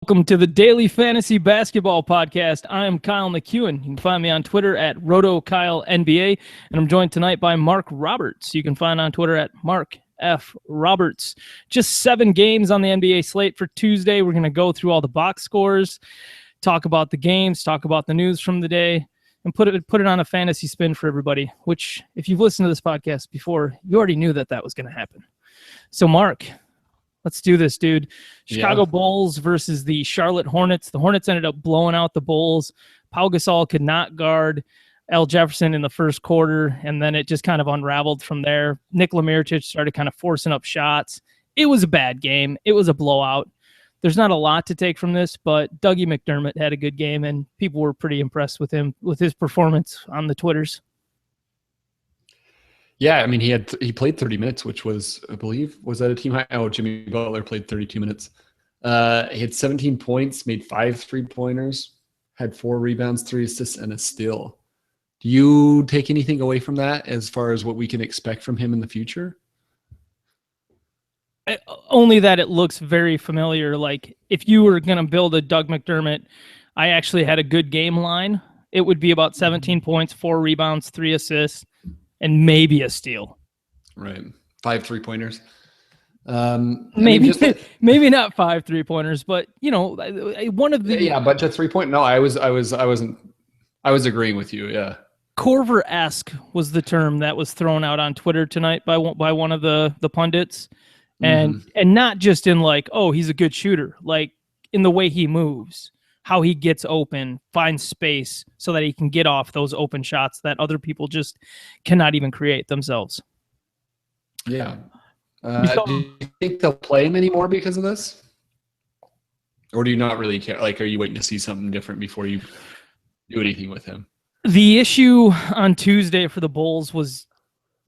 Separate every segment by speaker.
Speaker 1: Welcome to the Daily Fantasy Basketball Podcast. I am Kyle McEwen. You can find me on Twitter at RotoKyleNBA, and I'm joined tonight by Mark Roberts. You can find on Twitter at Mark F. Roberts. Just 7 games on the NBA slate for Tuesday. We're going to go through all the box scores, talk about the games, talk about the news from the day, and put it on a fantasy spin for everybody, which, if you've listened to this podcast before, you already knew that was going to happen. So, Mark, let's do this, dude. Chicago Bulls versus the Charlotte Hornets. The Hornets ended up blowing out the Bulls. Pau Gasol could not guard Al Jefferson in the first quarter, and then it just kind of unraveled from there. Nikola Mirotic started kind of forcing up shots. It was a bad game. It was a blowout. There's not a lot to take from this, but Dougie McDermott had a good game, and people were pretty impressed with him, with his performance on the Twitters.
Speaker 2: Yeah, I mean, he played 30 minutes, which was, I believe, was that a team high? Oh, Jimmy Butler played 32 minutes. He had 17 points, made 5 3-pointers, had 4 rebounds, 3 assists, and a steal. Do you take anything away from that as far as what we can expect from him in the future?
Speaker 1: Only that it looks very familiar. Like, if you were going to build a Doug McDermott, I actually had a good game line. It would be about 17 points, 4 rebounds, 3 assists, and maybe a steal.
Speaker 2: Right. 5 3-pointers.
Speaker 1: Maybe maybe not 5 3-pointers, but one of the
Speaker 2: but to 3-point. No, I was agreeing with you. Yeah.
Speaker 1: Corver-esque was the term that was thrown out on Twitter tonight by one of the pundits. And not just in like, oh, he's a good shooter, like in the way he moves, how he gets open, finds space so that he can get off those open shots that other people just cannot even create themselves.
Speaker 2: Yeah. Do you think they'll play him anymore because of this? Or do you not really care? Like, are you waiting to see something different before you do anything with him?
Speaker 1: The issue on Tuesday for the Bulls was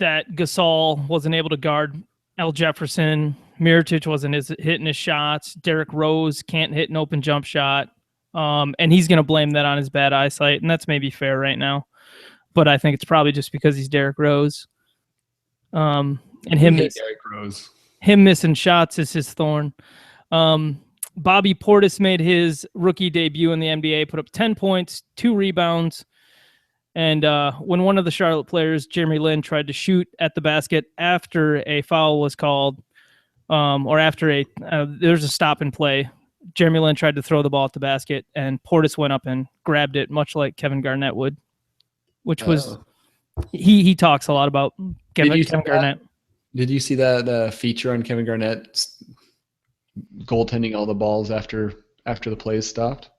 Speaker 1: that Gasol wasn't able to guard Al Jefferson. Mirotic wasn't hitting his shots. Derrick Rose can't hit an open jump shot. And he's going to blame that on his bad eyesight, and that's maybe fair right now. But I think it's probably just because he's Derrick Rose. And him missing shots is his thorn. Bobby Portis made his rookie debut in the NBA, put up 10 points, 2 rebounds. And when one of the Charlotte players, Jeremy Lin, tried to shoot at the basket after a foul was called, or after there's a stop and play, Jeremy Lin tried to throw the ball at the basket, and Portis went up and grabbed it, much like Kevin Garnett would, which was he talks a lot about Kevin Garnett.
Speaker 2: Did you see that feature on Kevin Garnett goaltending all the balls after the play is stopped?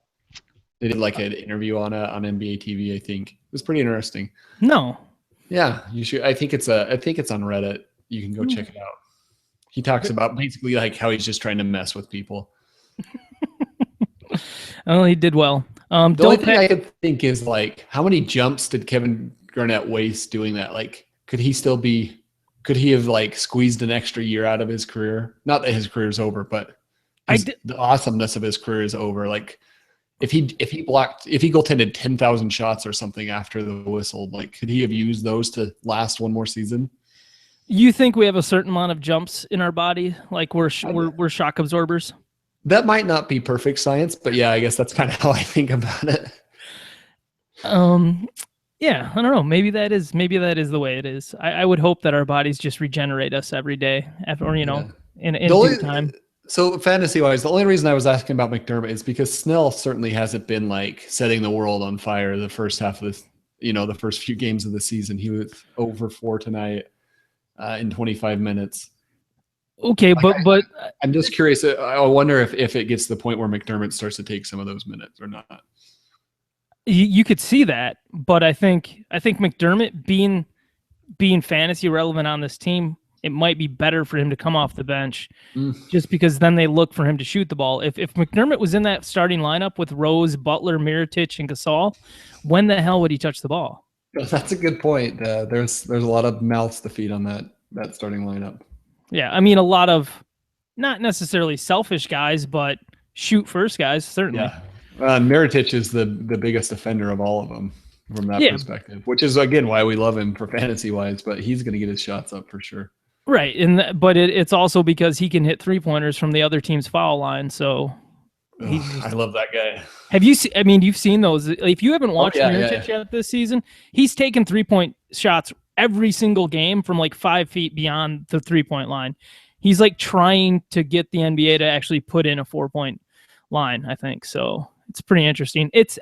Speaker 2: They did like an interview on NBA TV. I think it was pretty interesting.
Speaker 1: No.
Speaker 2: Yeah, you should. I think it's on Reddit. You can go check it out. He talks about basically like how he's just trying to mess with people.
Speaker 1: Oh, he did well.
Speaker 2: The only thing I could think is like, how many jumps did Kevin Garnett waste doing that? Like, could he have like squeezed an extra year out of his career? Not that his career is over, but the awesomeness of his career is over. Like, if he goaltended 10,000 shots or something after the whistle, like, could he have used those to last one more season?
Speaker 1: You think we have a certain amount of jumps in our body, like we're shock absorbers?
Speaker 2: That might not be perfect science, but yeah, I guess that's kind of how I think about it.
Speaker 1: Yeah, I don't know. Maybe that is the way it is. I would hope that our bodies just regenerate us every day, in due time.
Speaker 2: So fantasy-wise, the only reason I was asking about McDermott is because Snell certainly hasn't been like setting the world on fire the first half of this, the first few games of the season. He was 0 for 4 tonight in 25 minutes.
Speaker 1: Okay, but
Speaker 2: I'm just curious. I wonder if it gets to the point where McDermott starts to take some of those minutes or not.
Speaker 1: You could see that, but I think McDermott being fantasy relevant on this team, it might be better for him to come off the bench, just because then they look for him to shoot the ball. If McDermott was in that starting lineup with Rose, Butler, Mirotic, and Gasol, when the hell would he touch the ball?
Speaker 2: That's a good point. There's a lot of mouths to feed on that starting lineup.
Speaker 1: Yeah, I mean, a lot of not necessarily selfish guys, but shoot first guys, certainly.
Speaker 2: Yeah. Mirotic is the biggest offender of all of them from that perspective, which is, again, why we love him for fantasy-wise, but he's going to get his shots up for sure.
Speaker 1: Right, but it's also because he can hit three-pointers from the other team's foul line, so
Speaker 2: I love that guy.
Speaker 1: Have you seen? I mean, you've seen those. If you haven't watched Mirotic yet this season, he's taken 3-point shots every single game from like 5 feet beyond the 3-point line. He's like trying to get the NBA to actually put in a 4-point line, I think. So it's pretty interesting. It's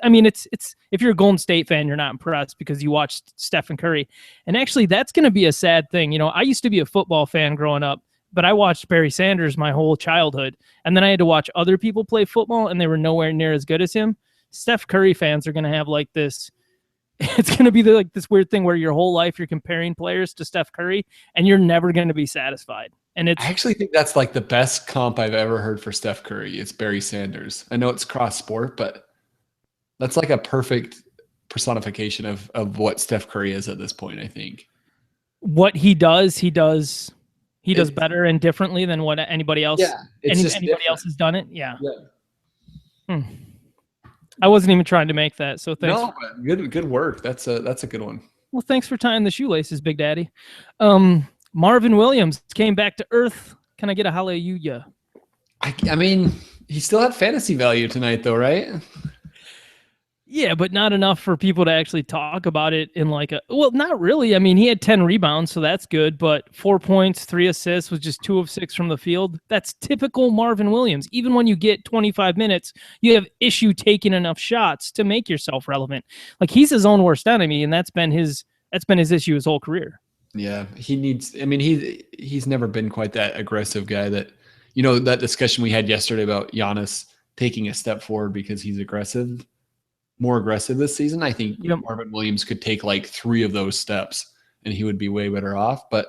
Speaker 1: if you're a Golden State fan, you're not impressed because you watched Stephen Curry. And actually, that's going to be a sad thing. You know, I used to be a football fan growing up, but I watched Barry Sanders my whole childhood. And then I had to watch other people play football, and they were nowhere near as good as him. Steph Curry fans are going to have like this. It's going to be like this weird thing where your whole life you're comparing players to Steph Curry, and you're never going to be satisfied. And I
Speaker 2: actually think that's like the best comp I've ever heard for Steph Curry. It's Barry Sanders. I know it's cross sport, but that's like a perfect personification of what Steph Curry is at this point, I think.
Speaker 1: What he does better and differently than what anybody else.
Speaker 2: Yeah,
Speaker 1: anybody else has done it. Yeah. I wasn't even trying to make that. So thanks.
Speaker 2: No, good work. That's a good one.
Speaker 1: Well, thanks for tying the shoelaces, Big Daddy. Marvin Williams came back to earth. Can I get a hallelujah?
Speaker 2: I mean, he still had fantasy value tonight, though, right?
Speaker 1: Yeah, but not enough for people to actually talk about it in like not really. I mean, he had 10 rebounds, so that's good, but 4 points, 3 assists with just 2 of 6 from the field. That's typical Marvin Williams. Even when you get 25 minutes, you have issue taking enough shots to make yourself relevant. Like, he's his own worst enemy, and that's been his issue his whole career.
Speaker 2: Yeah, he's never been quite that aggressive guy that, that discussion we had yesterday about Giannis taking a step forward because he's more aggressive this season. I think Marvin Williams could take like 3 of those steps and he would be way better off. But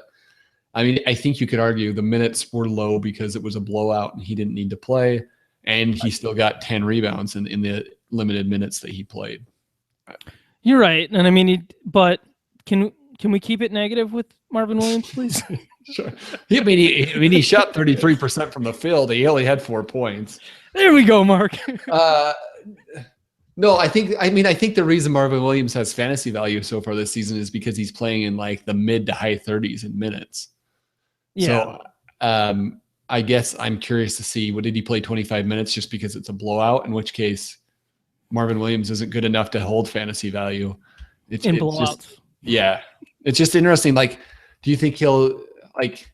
Speaker 2: I mean, I think you could argue the minutes were low because it was a blowout and he didn't need to play. And he still got 10 rebounds in the limited minutes that he played.
Speaker 1: You're right. And I mean, but can we keep it negative with Marvin Williams, please?
Speaker 2: Sure. He shot 33% from the field. He only had 4 points.
Speaker 1: There we go, Mark.
Speaker 2: No, I think the reason Marvin Williams has fantasy value so far this season is because he's playing in like the mid to high 30s in minutes. Yeah. So I guess I'm curious to see, did he play 25 minutes just because it's a blowout? In which case, Marvin Williams isn't good enough to hold fantasy value.
Speaker 1: Blowouts.
Speaker 2: It's just interesting. Like, do you think he'll like?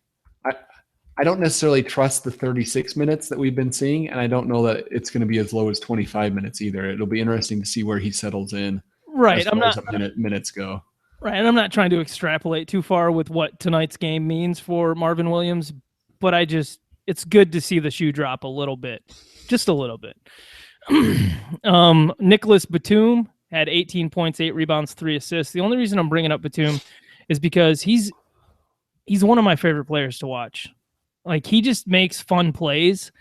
Speaker 2: I don't necessarily trust the 36 minutes that we've been seeing, and I don't know that it's going to be as low as 25 minutes either. It'll be interesting to see where he settles in.
Speaker 1: Right.
Speaker 2: Minutes go.
Speaker 1: Right. And I'm not trying to extrapolate too far with what tonight's game means for Marvin Williams, but it's good to see the shoe drop a little bit, just a little bit. Nicholas Batum had 18 points, 8 rebounds, 3 assists. The only reason I'm bringing up Batum is because he's one of my favorite players to watch. Like, he just makes fun plays,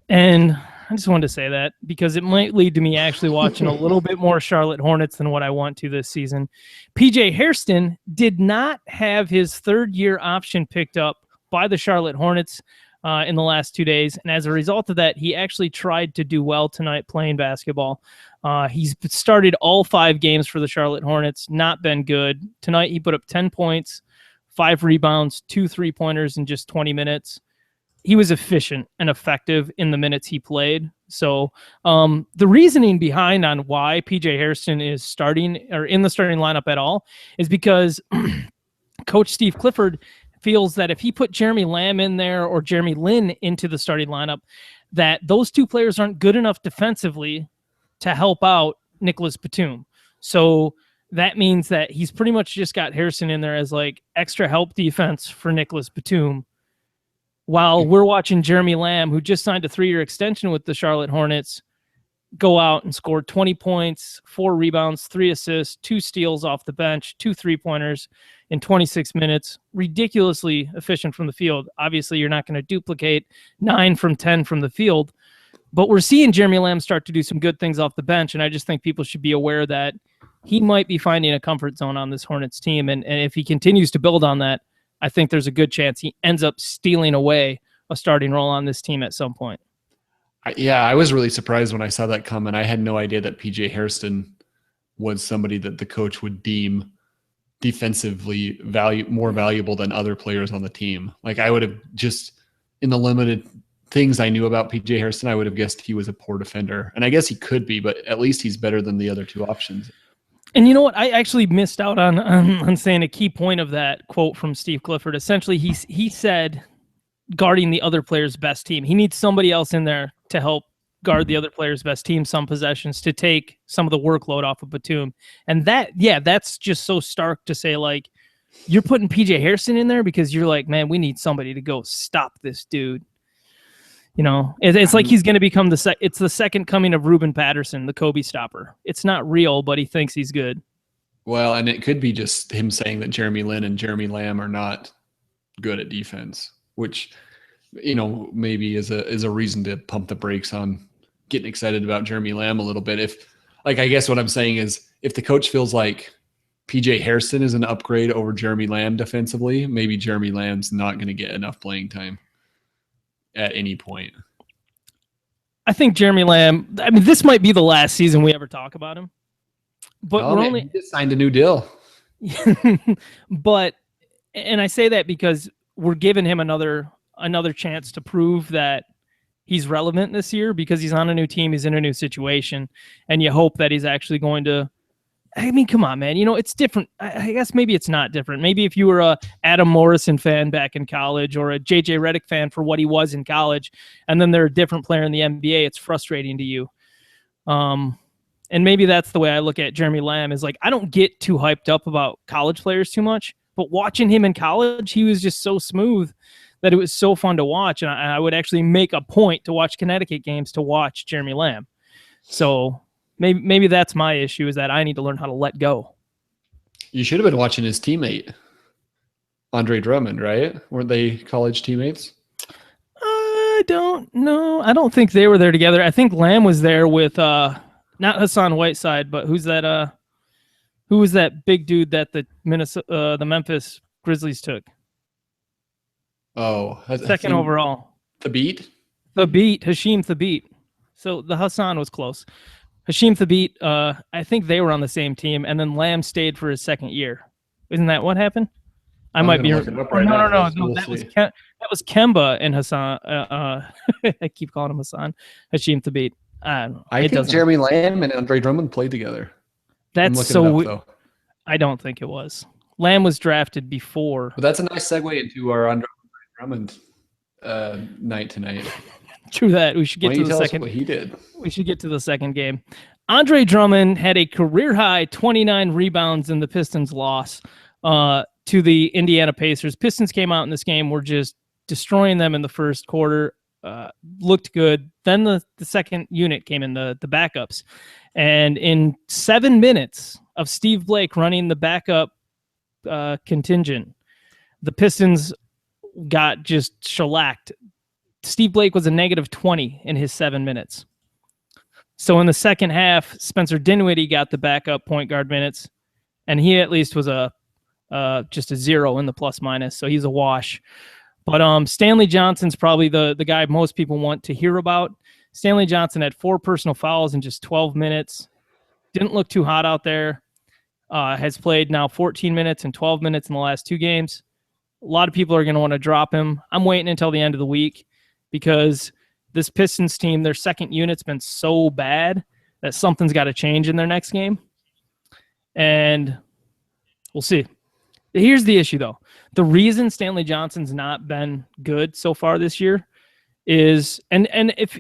Speaker 1: and I just wanted to say that because it might lead to me actually watching a little bit more Charlotte Hornets than what I want to this season. PJ Hairston did not have his 3rd-year option picked up by the Charlotte Hornets in the last 2 days, and as a result of that, he actually tried to do well tonight playing basketball. He's started all 5 games for the Charlotte Hornets, not been good. Tonight, he put up 10 points, 5 rebounds, 2 3-pointers in just 20 minutes. He was efficient and effective in the minutes he played. So the reasoning behind on why PJ Hairston is starting or in the starting lineup at all is because Coach Steve Clifford feels that if he put Jeremy Lamb in there or Jeremy Lin into the starting lineup, that those 2 players aren't good enough defensively to help out Nicholas Batum. So that means that he's pretty much just got Hairston in there as like extra help defense for Nicholas Batum, while we're watching Jeremy Lamb, who just signed a 3-year extension with the Charlotte Hornets, go out and score 20 points, 4 rebounds, 3 assists, 2 steals off the bench, 2 3-pointers in 26 minutes. Ridiculously efficient from the field. Obviously, you're not going to duplicate 9 from 10 from the field, but we're seeing Jeremy Lamb start to do some good things off the bench, and I just think people should be aware that he might be finding a comfort zone on this Hornets team, and if he continues to build on that, I think there's a good chance he ends up stealing away a starting role on this team at some point.
Speaker 2: I was really surprised when I saw that comment. I had no idea that PJ Hairston was somebody that the coach would deem defensively more valuable than other players on the team. Like, I would have just, in the limited things I knew about PJ Harrison, I would have guessed he was a poor defender. And I guess he could be, but at least he's better than the other two options.
Speaker 1: And you know what? I actually missed out on saying a key point of that quote from Steve Clifford. Essentially, he said guarding the other player's best team. He needs somebody else in there to help guard the other player's best team some possessions to take some of the workload off of Batum. And that's just so stark to say, like, you're putting PJ Harrison in there because you're like, man, we need somebody to go stop this dude. You know, it's like he's going to become it's the second coming of Ruben Patterson, the Kobe stopper. It's not real, but he thinks he's good.
Speaker 2: Well, and it could be just him saying that Jeremy Lin and Jeremy Lamb are not good at defense, which, you know, maybe is a reason to pump the brakes on getting excited about Jeremy Lamb a little bit. If, like, I guess what I'm saying is if the coach feels like PJ Harrison is an upgrade over Jeremy Lamb defensively, maybe Jeremy Lamb's not going to get enough playing time at any point.
Speaker 1: I think Jeremy Lamb, I mean, this might be the last season we ever talk about him. But
Speaker 2: he just signed a new deal.
Speaker 1: But, and I say that because we're giving him another chance to prove that he's relevant this year because he's on a new team, he's in a new situation, and you hope that he's actually going to. I mean, come on, man. You know, it's different. I guess maybe it's not different. Maybe if you were a Adam Morrison fan back in college or a JJ Redick fan for what he was in college, and then they're a different player in the NBA, it's frustrating to you. And maybe that's the way I look at Jeremy Lamb is like, I don't get too hyped up about college players too much, but watching him in college, he was just so smooth that it was so fun to watch. And I would actually make a point to watch Connecticut games to watch Jeremy Lamb. So maybe that's my issue, is that I need to learn how to let go.
Speaker 2: You should have been watching his teammate, Andre Drummond, right? Weren't they college teammates?
Speaker 1: I don't know. I don't think they were there together. I think Lamb was there with not Hassan Whiteside, but who was that big dude that the Memphis Grizzlies took?
Speaker 2: Oh,
Speaker 1: second overall.
Speaker 2: Thabit,
Speaker 1: Hashim Thabit. So the Hassan was close. Hashim Thabit, I think they were on the same team, and then Lamb stayed for his second year. Isn't that what happened? I might be. No. That was Kemba and Hassan. I keep calling him Hassan. Hashim Thabit.
Speaker 2: I think Jeremy Lamb and Andre Drummond played together.
Speaker 1: That's so. I don't think it was. Lamb was drafted before.
Speaker 2: But that's a nice segue into our Andre Drummond night tonight.
Speaker 1: True that. We should get to the second.
Speaker 2: What he did.
Speaker 1: We should get to the second game. Andre Drummond had a career-high 29 rebounds in the Pistons' loss to the Indiana Pacers. Pistons came out in this game, were just destroying them in the first quarter. Looked good. Then the second unit came in, the backups. And in 7 minutes of Steve Blake running the backup contingent, the Pistons got just shellacked. Steve Blake was a -20 in his 7 minutes. So in the second half, Spencer Dinwiddie got the backup point guard minutes, and he at least was just a 0 in the plus minus, so he's a wash. But Stanley Johnson's probably the guy most people want to hear about. Stanley Johnson had 4 personal fouls in just 12 minutes. Didn't look too hot out there. Has played now 14 minutes and 12 minutes in the last 2 games. A lot of people are going to want to drop him. I'm waiting until the end of the week because this Pistons team, their second unit's been so bad that something's got to change in their next game. And we'll see. Here's the issue, though. The reason Stanley Johnson's not been good so far this year is, and if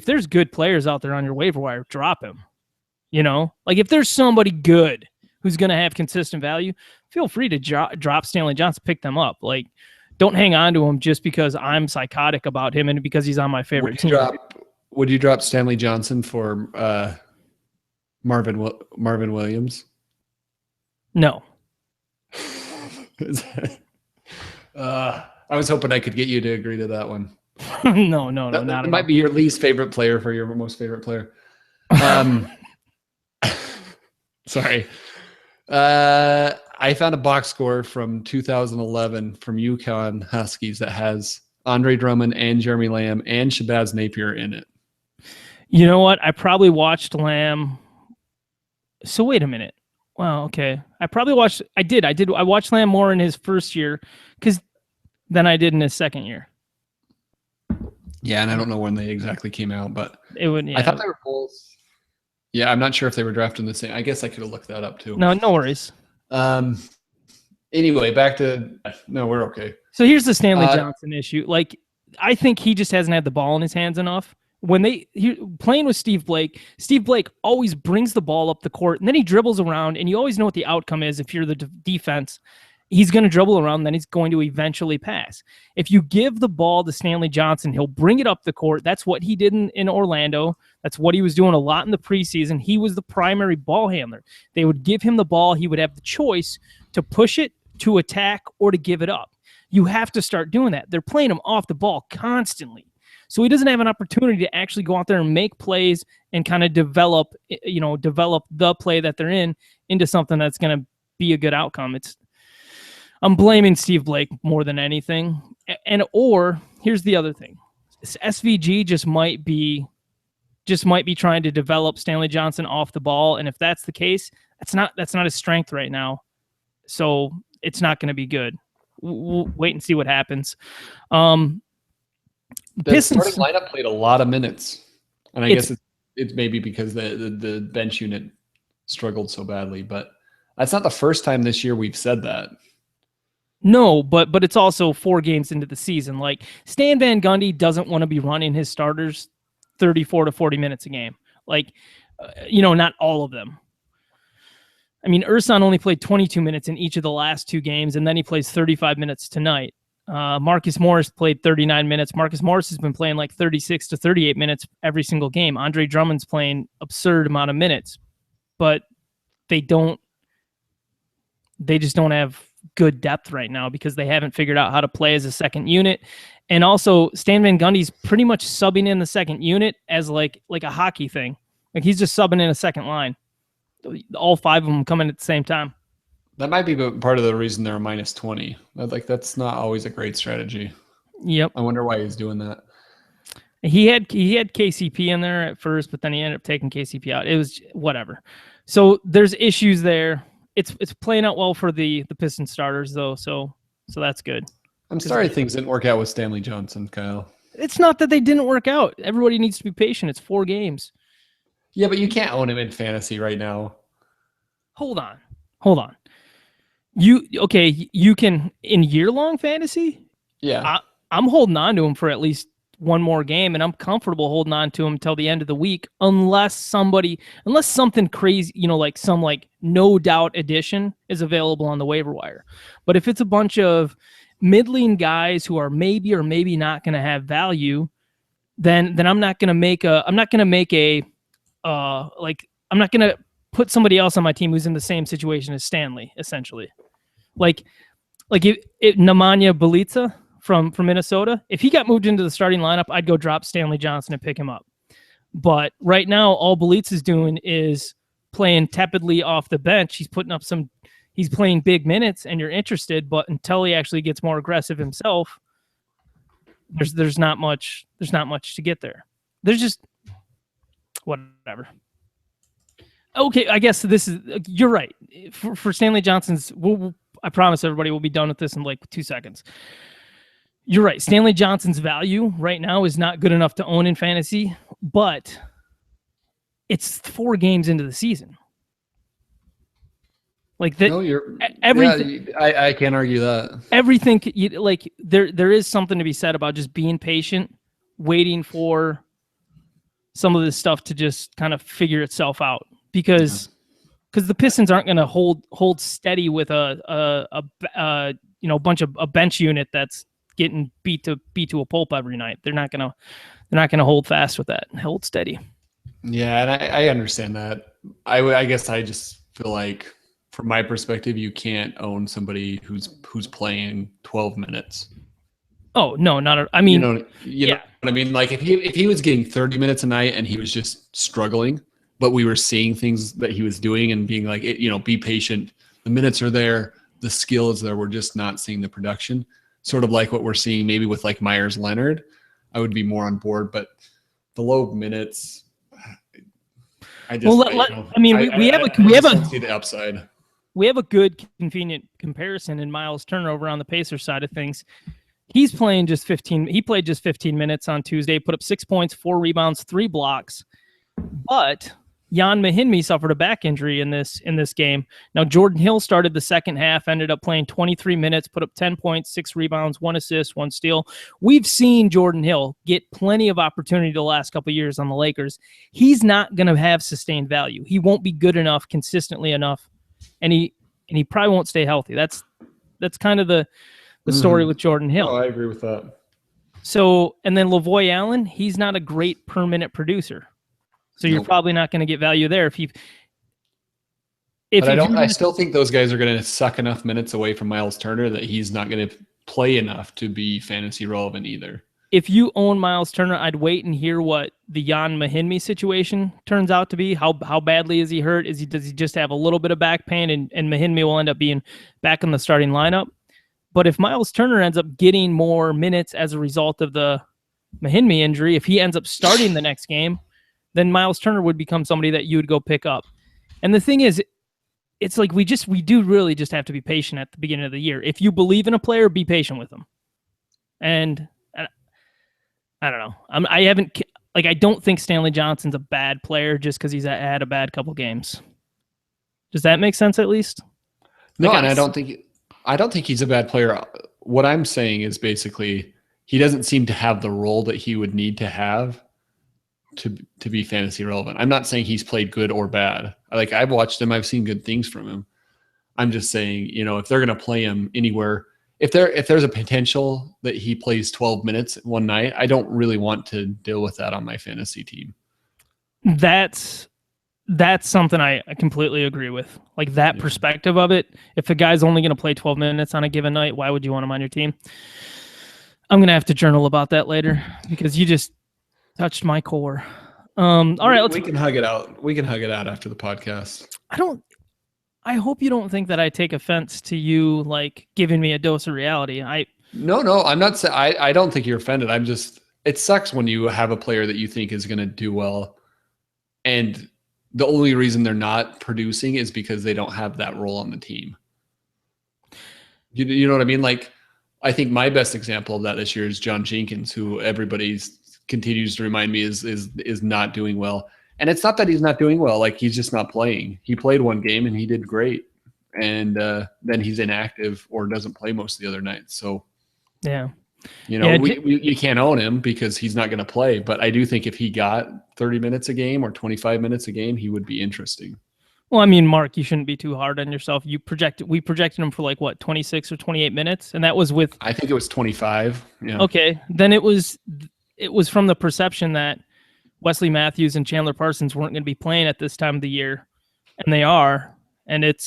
Speaker 1: there's good players out there on your waiver wire, drop him. You know, like if there's somebody good who's going to have consistent value, feel free to drop Stanley Johnson, pick them up. Like, don't hang on to him just because I'm psychotic about him and because he's on my favorite team.
Speaker 2: Would you drop Stanley Johnson for Marvin Williams?
Speaker 1: No.
Speaker 2: I was hoping I could get you to agree to that one.
Speaker 1: No, not at all.
Speaker 2: It might be your least favorite player for your most favorite player. Sorry. I found a box score from 2011 from UConn Huskies that has Andre Drummond and Jeremy Lamb and Shabazz Napier in it.
Speaker 1: You know what? I probably watched Lamb. So wait a minute. Wow, okay. I watched Lamb more in his first year than I did in his second year.
Speaker 2: Yeah, and I don't know when they exactly came out, but
Speaker 1: It would. Yeah.
Speaker 2: I thought they were both. Yeah, I'm not sure if they were drafted in the same. I guess I could have looked that up too.
Speaker 1: No worries.
Speaker 2: Anyway, back to no, we're okay.
Speaker 1: So here's the Stanley Johnson issue. Like, I think he just hasn't had the ball in his hands enough. When playing with Steve Blake always brings the ball up the court, and then he dribbles around, and you always know what the outcome is if you're the defense. He's going to dribble around, then he's going to eventually pass. If you give the ball to Stanley Johnson, he'll bring it up the court. That's what he did in Orlando. That's what he was doing a lot in the preseason. He was the primary ball handler. They would give him the ball. He would have the choice to push it, to attack, or to give it up. You have to start doing that. They're playing him off the ball constantly. So he doesn't have an opportunity to actually go out there and make plays and kind of develop the play that they're in into something that's going to be a good outcome. I'm blaming Steve Blake more than anything. Or here's the other thing. SVG just might be trying to develop Stanley Johnson off the ball. And if that's the case, that's not his strength right now. So it's not going to be good. We'll wait and see what happens. The Pistons
Speaker 2: starting lineup played a lot of minutes. And I guess it's maybe because the bench unit struggled so badly, but that's not the first time this year we've said that.
Speaker 1: No, but it's also 4 games into the season. Like, Stan Van Gundy doesn't want to be running his starters 34 to 40 minutes a game. Like, not all of them. I mean, Ersan only played 22 minutes in each of the last 2 games, and then he plays 35 minutes tonight. Marcus Morris played 39 minutes. Marcus Morris has been playing like 36 to 38 minutes every single game. Andre Drummond's playing absurd amount of minutes, but they just don't have good depth right now because they haven't figured out how to play as a second unit. And also, Stan Van Gundy's pretty much subbing in the second unit as like a hockey thing. Like, he's just subbing in a second line. All 5 of them coming at the same time.
Speaker 2: That might be part of the reason they're minus 20. That's not always a great strategy.
Speaker 1: Yep.
Speaker 2: I wonder why he's doing that.
Speaker 1: He had KCP in there at first, but then he ended up taking KCP out. It was whatever. So there's issues there. It's playing out well for the Pistons starters though, so that's good.
Speaker 2: I'm sorry things didn't work out with Stanley Johnson, Kyle.
Speaker 1: It's not that they didn't work out. Everybody needs to be patient. It's 4 games.
Speaker 2: Yeah, but you can't own him in fantasy right now.
Speaker 1: Hold on. You can in year-long fantasy?
Speaker 2: Yeah.
Speaker 1: I'm holding on to him for at least one more game, and I'm comfortable holding on to him until the end of the week, unless something crazy, like some no doubt addition is available on the waiver wire. But if it's a bunch of middling guys who are maybe or maybe not going to have value, then I'm not going to put somebody else on my team who's in the same situation as Stanley, essentially. Like Nemanja Bjelica from Minnesota, if he got moved into the starting lineup, I'd go drop Stanley Johnson and pick him up. But right now, all Bjelica's doing is playing tepidly off the bench. He's playing big minutes, and you're interested, but until he actually gets more aggressive himself, there's not much to get there. There's just whatever. Okay, I guess you're right. For Stanley Johnson's, I promise everybody we'll be done with this in like 2 seconds. You're right. Stanley Johnson's value right now is not good enough to own in fantasy, but it's 4 games into the season. Like that.
Speaker 2: No,
Speaker 1: everything.
Speaker 2: Yeah, I can't argue that.
Speaker 1: Everything there is something to be said about just being patient, waiting for some of this stuff to just kind of figure itself out. Because the Pistons aren't going to hold steady with a bunch of a bench unit that's getting beat to a pulp every night. They're not gonna hold fast with that and hold steady.
Speaker 2: Yeah, and I understand that. I guess I just feel like from my perspective, you can't own somebody who's playing 12 minutes.
Speaker 1: Oh no, I mean,
Speaker 2: you know what I mean. Like if he was getting 30 minutes a night and he was just struggling, but we were seeing things that he was doing and being like, be patient. The minutes are there, the skill is there. We're just not seeing the production. Sort of like what we're seeing maybe with like Myers Leonard. I would be more on board, but the low minutes. We have don't see the upside.
Speaker 1: We have a good convenient comparison in Miles Turner over on the Pacers side of things. He's playing just 15. He played just 15 minutes on Tuesday, put up 6 points, 4 rebounds, 3 blocks. But Jan Mahinmi suffered a back injury in this game. Now, Jordan Hill started the second half, ended up playing 23 minutes, put up 10 points, 6 rebounds, 1 assist, 1 steal. We've seen Jordan Hill get plenty of opportunity the last couple of years on the Lakers. He's not going to have sustained value. He won't be good enough, consistently enough, and he probably won't stay healthy. That's kind of the story with Jordan Hill.
Speaker 2: Oh, I agree with that.
Speaker 1: So, and then Lavoy Allen, he's not a great per minute producer. So you're probably not going to get value there I
Speaker 2: still think those guys are going to suck enough minutes away from Miles Turner that he's not going to play enough to be fantasy relevant either.
Speaker 1: If you own Miles Turner, I'd wait and hear what the Jan Mahinmi situation turns out to be. How badly is he hurt? Does he just have a little bit of back pain and Mahinmi will end up being back in the starting lineup? But if Miles Turner ends up getting more minutes as a result of the Mahinmi injury, if he ends up starting the next game, then Miles Turner would become somebody that you would go pick up. And the thing is, it's like we do really just have to be patient at the beginning of the year. If you believe in a player, be patient with them. And I don't know. I don't think Stanley Johnson's a bad player just because he's had a bad couple games. Does that make sense at least?
Speaker 2: No, and I don't think he's a bad player. What I'm saying is basically he doesn't seem to have the role that he would need to have to be fantasy relevant. I'm not saying he's played good or bad. Like, I've watched him, I've seen good things from him. I'm just saying, if they're going to play him anywhere, if there's a potential that he plays 12 minutes one night, I don't really want to deal with that on my fantasy team.
Speaker 1: That's something I completely agree with. Like, that perspective of it. If a guy's only going to play 12 minutes on a given night, why would you want him on your team? I'm going to have to journal about that later because you just touched my core. All right,
Speaker 2: we can hug it out. We can hug it out after the podcast.
Speaker 1: I hope you don't think that I take offense to you like giving me a dose of reality.
Speaker 2: No, I'm not saying I don't think you're offended. It sucks when you have a player that you think is going to do well, and the only reason they're not producing is because they don't have that role on the team. You know what I mean? Like, I think my best example of that this year is John Jenkins, who everybody continues to remind me is not doing well. And it's not that he's not doing well. Like, he's just not playing. He played one game and he did great. And then he's inactive or doesn't play most of the other nights. So,
Speaker 1: yeah,
Speaker 2: you can't own him because he's not going to play. But I do think if he got 30 minutes a game or 25 minutes a game, he would be interesting.
Speaker 1: Well, I mean, Mark, you shouldn't be too hard on yourself. We projected him for 26 or 28 minutes. And that was with,
Speaker 2: I think it was 25. Yeah.
Speaker 1: Okay. Then it was from the perception that Wesley Matthews and Chandler Parsons weren't going to be playing at this time of the year, and they are, and it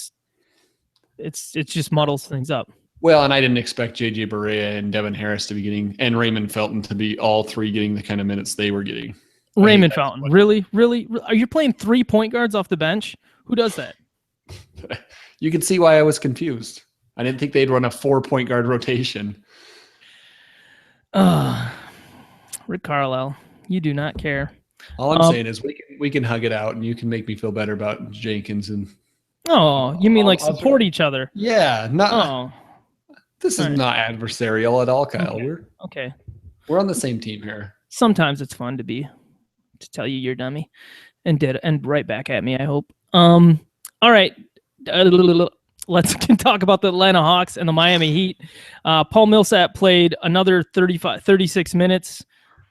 Speaker 1: just muddles things up.
Speaker 2: Well, and I didn't expect JJ Barea and Devin Harris to be getting, and Raymond Felton to be all three getting the kind of minutes they were getting.
Speaker 1: Raymond Felton, really? Are you playing 3 point guards off the bench? Who does that?
Speaker 2: You can see why I was confused. I didn't think they'd run a 4 point guard rotation.
Speaker 1: Rick Carlisle, you do not care.
Speaker 2: All I'm saying is we can hug it out, and you can make me feel better about Jenkins and.
Speaker 1: Oh, you mean support each other?
Speaker 2: Yeah, This is not adversarial at all, Kyle.
Speaker 1: Okay.
Speaker 2: We're on the same team here.
Speaker 1: Sometimes it's fun to tell you you're dummy, and right back at me. I hope. All right. Let's talk about the Atlanta Hawks and the Miami Heat. Paul Millsap played another 36 minutes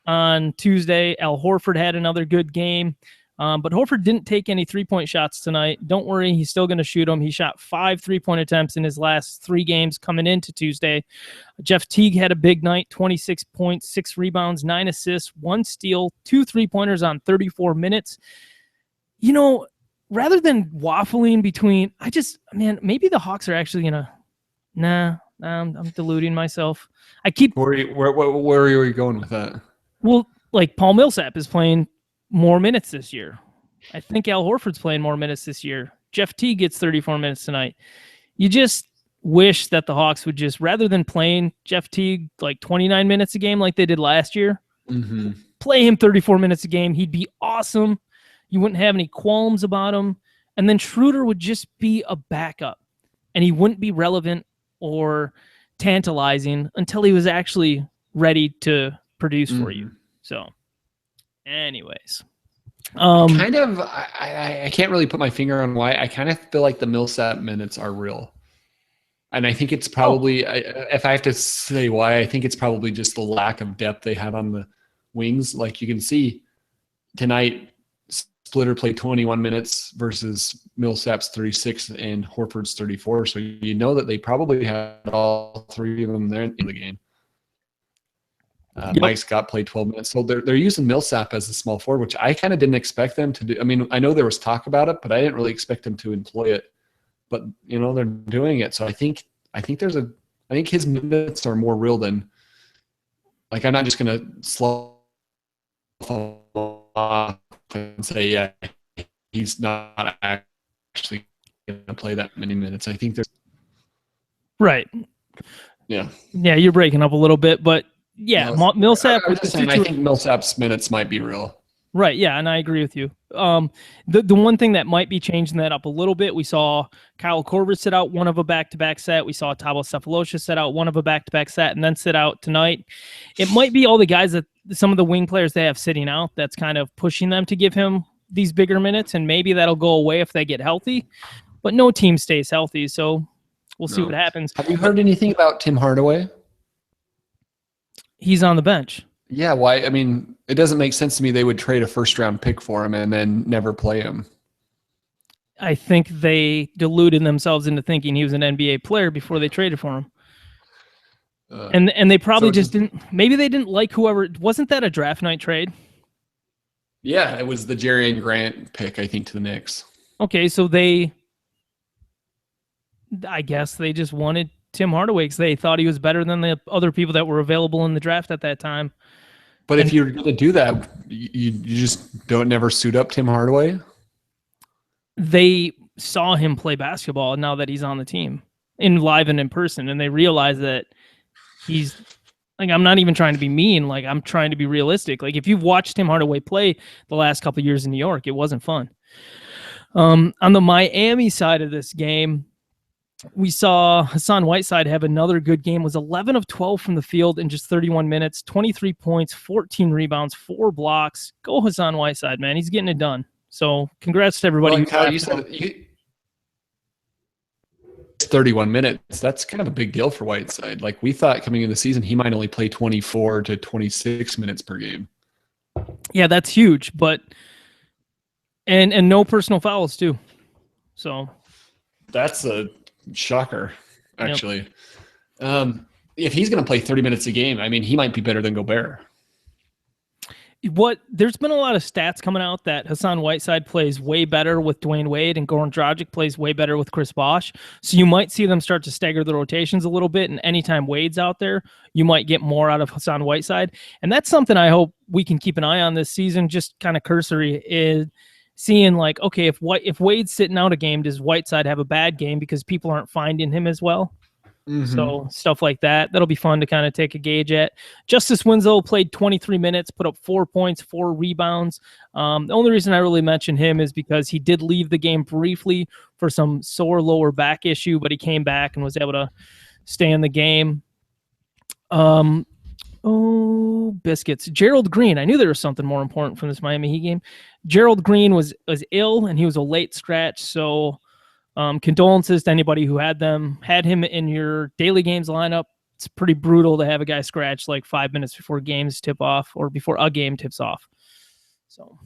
Speaker 1: on Tuesday. Al Horford had another good game, but Horford didn't take any 3-point shots tonight. Don't worry, he's still going to shoot them. He shot 5 3-point attempts in his last 3 games coming into Tuesday. Jeff Teague had a big night, 26 points, 6 rebounds, 9 assists, 1 steal, 2 3-pointers on 34 minutes. Rather than waffling between, maybe the Hawks are actually going to, I'm deluding myself.
Speaker 2: Where are you going with that?
Speaker 1: Well, Paul Millsap is playing more minutes this year. I think Al Horford's playing more minutes this year. Jeff Teague gets 34 minutes tonight. You just wish that the Hawks would just, rather than playing Jeff Teague 29 minutes a game like they did last year, play him 34 minutes a game. He'd be awesome. You wouldn't have any qualms about him. And then Schroeder would just be a backup. And he wouldn't be relevant or tantalizing until he was actually ready to produce for you. So, anyways.
Speaker 2: I can't really put my finger on why. I kind of feel like the Millsap minutes are real. And I think it's probably, if I have to say why, I think it's probably just the lack of depth they have on the wings. Like you can see tonight, Splitter played 21 minutes versus Millsap's 36 and Horford's 34. So you know that they probably had all three of them there in the game. Mike Scott played 12 minutes. So they're using Millsap as a small forward, which I kind of didn't expect them to do. I mean, I know there was talk about it, but I didn't really expect them to employ it. But they're doing it. So I think his minutes are more real than, like, I'm not just gonna slough off and say, yeah, he's not actually gonna play that many minutes. I think there's
Speaker 1: right.
Speaker 2: Yeah.
Speaker 1: Yeah, you're breaking up a little bit, but yeah, Millsap.
Speaker 2: I think Millsap's minutes might be real.
Speaker 1: Right, yeah, and I agree with you. The one thing that might be changing that up a little bit, we saw Kyle Korver sit out one of a back-to-back set. We saw Thabo Sefolosha sit out one of a back-to-back set and then sit out tonight. It might be all the guys that some of the wing players they have sitting out that's kind of pushing them to give him these bigger minutes, and maybe that'll go away if they get healthy. But no team stays healthy, so we'll see what happens.
Speaker 2: Have you heard anything about Tim Hardaway?
Speaker 1: He's on the bench.
Speaker 2: Yeah, why? I mean, it doesn't make sense to me they would trade a first-round pick for him and then never play him.
Speaker 1: I think they deluded themselves into thinking he was an NBA player before they traded for him. And they probably just didn't. Maybe they didn't like whoever. Wasn't that a draft night trade?
Speaker 2: Yeah, it was the Jerry Grant pick, I think, to the Knicks.
Speaker 1: Okay, so I guess they just wanted Tim Hardaway because they thought he was better than the other people that were available in the draft at that time.
Speaker 2: But if you're going to do that, you just don't never suit up Tim Hardaway?
Speaker 1: They saw him play basketball now that he's on the team, in live and in person, and they realize that he's like, I'm not even trying to be mean. Like, I'm trying to be realistic. Like, if you've watched Tim Hardaway play the last couple of years in New York, it wasn't fun. On the Miami side of this game, we saw Hassan Whiteside have another good game, was 11 of 12 from the field in just 31 minutes, 23 points, 14 rebounds, 4 blocks. Go Hassan Whiteside, man. He's getting it done. So congrats to everybody.
Speaker 2: Well, Kyle, you said it's 31 minutes. That's kind of a big deal for Whiteside. Like, we thought coming into the season, he might only play 24 to 26 minutes per game.
Speaker 1: Yeah, that's huge. But and no personal fouls too. So
Speaker 2: that's a shocker, actually. Yep. If he's going to play 30 minutes a game, I mean, he might be better than Gobert.
Speaker 1: There's been a lot of stats coming out that Hassan Whiteside plays way better with Dwayne Wade and Goran Dragic plays way better with Chris Bosh. So you might see them start to stagger the rotations a little bit, and anytime Wade's out there, you might get more out of Hassan Whiteside. And that's something I hope we can keep an eye on this season, just kind of cursory, is seeing, like, okay, if Wade's sitting out a game, does Whiteside have a bad game because people aren't finding him as well? Mm-hmm. So stuff like that. That'll be fun to kind of take a gauge at. Justice Winslow played 23 minutes, put up 4 points, 4 rebounds. The only reason I really mention him is because he did leave the game briefly for some sore lower back issue, but he came back and was able to stay in the game. Oh, biscuits. Gerald Green. I knew there was something more important from this Miami Heat game. Gerald Green was ill, and he was a late scratch, so condolences to anybody who had him in your daily games lineup. It's pretty brutal to have a guy scratch like 5 minutes before games tip off or before a game tips off. So,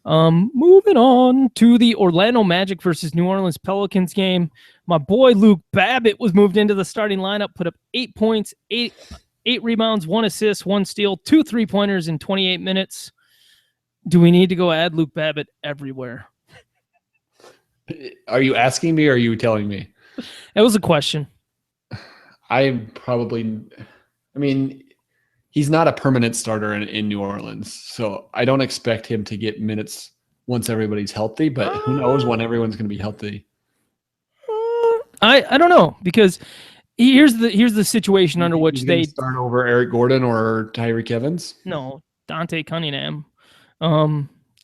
Speaker 1: moving on to the Orlando Magic versus New Orleans Pelicans game. My boy Luke Babbitt was moved into the starting lineup, put up 8 points, 8 rebounds, 1 assist, 1 steal, 2 3-pointers in 28 minutes. Do we need to go add Luke Babbitt everywhere?
Speaker 2: Are you asking me or are you telling me?
Speaker 1: That was a question.
Speaker 2: I mean, he's not a permanent starter in New Orleans, so I don't expect him to get minutes once everybody's healthy, but who knows when everyone's going to be healthy.
Speaker 1: I don't know, because here's the situation under which they
Speaker 2: start over Eric Gordon or Tyreek Evans.
Speaker 1: No, Dante Cunningham.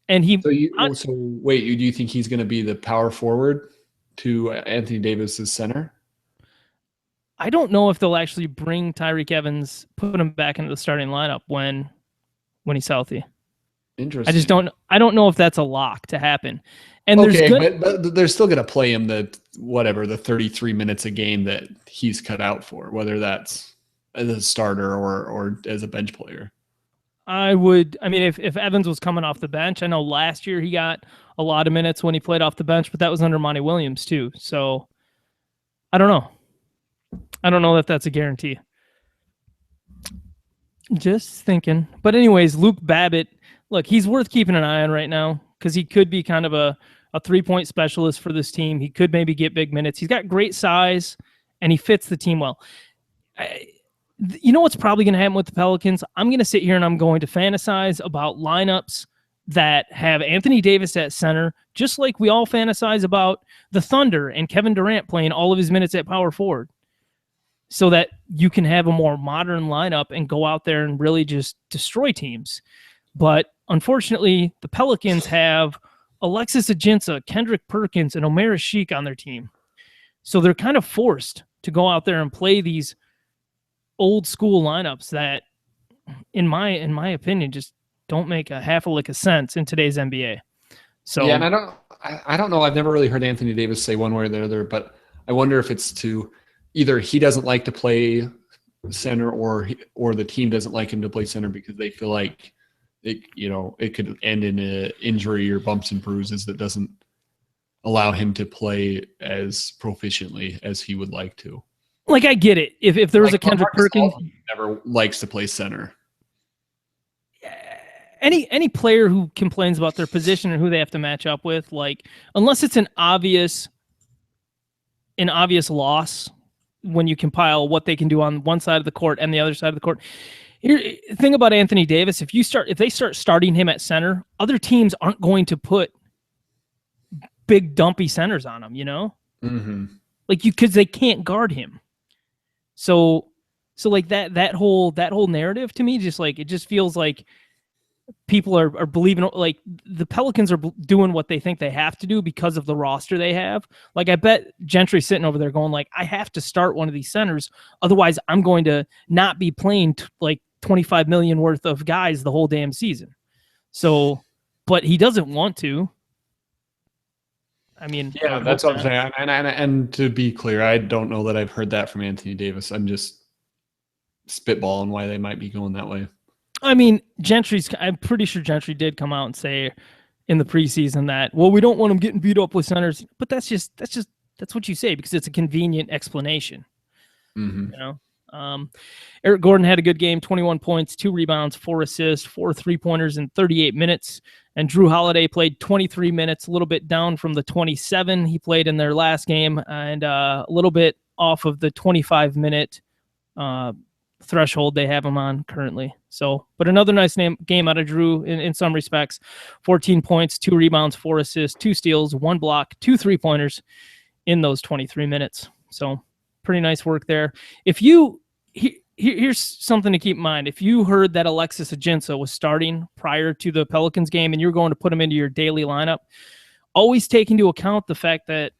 Speaker 1: And he.
Speaker 2: So wait, do you think he's going to be the power forward to Anthony Davis's center?
Speaker 1: I don't know if they'll actually bring Tyreek Evans, put him back into the starting lineup when he's healthy.
Speaker 2: Interesting.
Speaker 1: I don't know if that's a lock to happen. And
Speaker 2: but they're still going to play him the 33 minutes a game that he's cut out for, whether that's as a starter or as a bench player.
Speaker 1: If Evans was coming off the bench, I know last year he got a lot of minutes when he played off the bench, but that was under Monty Williams too. So I don't know. I don't know that that's a guarantee. Just thinking. But anyways, Luke Babbitt, look, he's worth keeping an eye on right now because he could be kind of a 3-point specialist for this team. He could maybe get big minutes. He's got great size, and he fits the team well. You know what's probably going to happen with the Pelicans? I'm going to sit here and I'm going to fantasize about lineups that have Anthony Davis at center, just like we all fantasize about the Thunder and Kevin Durant playing all of his minutes at power forward, so that you can have a more modern lineup and go out there and really just destroy teams. But unfortunately, the Pelicans have Alexis Ajinça, Kendrick Perkins, and Omer Sheik on their team. So they're kind of forced to go out there and play these old school lineups that, in my opinion, just don't make a half a lick of sense in today's NBA. So
Speaker 2: yeah, and I don't know. I've never really heard Anthony Davis say one way or the other, but I wonder if it's to either he doesn't like to play center or the team doesn't like him to play center because they feel like it could end in an injury or bumps and bruises that doesn't allow him to play as proficiently as he would like to.
Speaker 1: Like, I get it. If there was a Kendrick Perkins,
Speaker 2: never likes to play center.
Speaker 1: Any player who complains about their position and who they have to match up with, like, unless it's an obvious loss when you compile what they can do on one side of the court and the other side of the court. Here, thing about Anthony Davis, if they start starting him at center, other teams aren't going to put big dumpy centers on him,
Speaker 2: Mm-hmm.
Speaker 1: because they can't guard him. So like that whole narrative to me, just like, it just feels like people are believing, like, the Pelicans are doing what they think they have to do because of the roster they have. Like, I bet Gentry's sitting over there going, like, I have to start one of these centers, otherwise I'm going to not be playing like 25 million worth of guys the whole damn season. So, but he doesn't want to. I mean,
Speaker 2: yeah, that's what I'm saying. And to be clear, I don't know that I've heard that from Anthony Davis. I'm just spitballing why they might be going that way.
Speaker 1: I mean, I'm pretty sure Gentry did come out and say in the preseason that, well, we don't want him getting beat up with centers, but that's what you say because it's a convenient explanation.
Speaker 2: Mm-hmm.
Speaker 1: Eric Gordon had a good game, 21 points, 2 rebounds, 4 assists, 4 3-pointers in 38 minutes. And Drew Holiday played 23 minutes, a little bit down from the 27 he played in their last game, and a little bit off of the 25-minute threshold they have him on currently. So, but another nice game out of Drew in some respects. 14 points, 2 rebounds, 4 assists, 2 steals, 1 block, 2 3-pointers in those 23 minutes. So pretty nice work there. Here's something to keep in mind. If you heard that Alexis Ajinça was starting prior to the Pelicans game and you're going to put him into your daily lineup, always take into account the fact that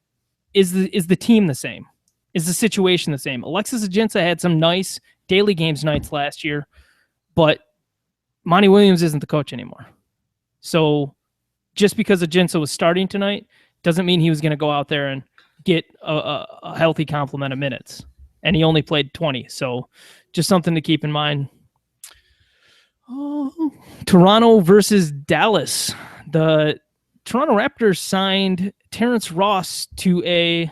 Speaker 1: is the team the same? Is the situation the same? Alexis Ajinça had some nice daily games nights last year, but Monty Williams isn't the coach anymore. So just because Ajinça was starting tonight doesn't mean he was going to go out there and get a healthy complement of minutes. And he only played 20. So just something to keep in mind. Toronto versus Dallas. The Toronto Raptors signed Terrence Ross to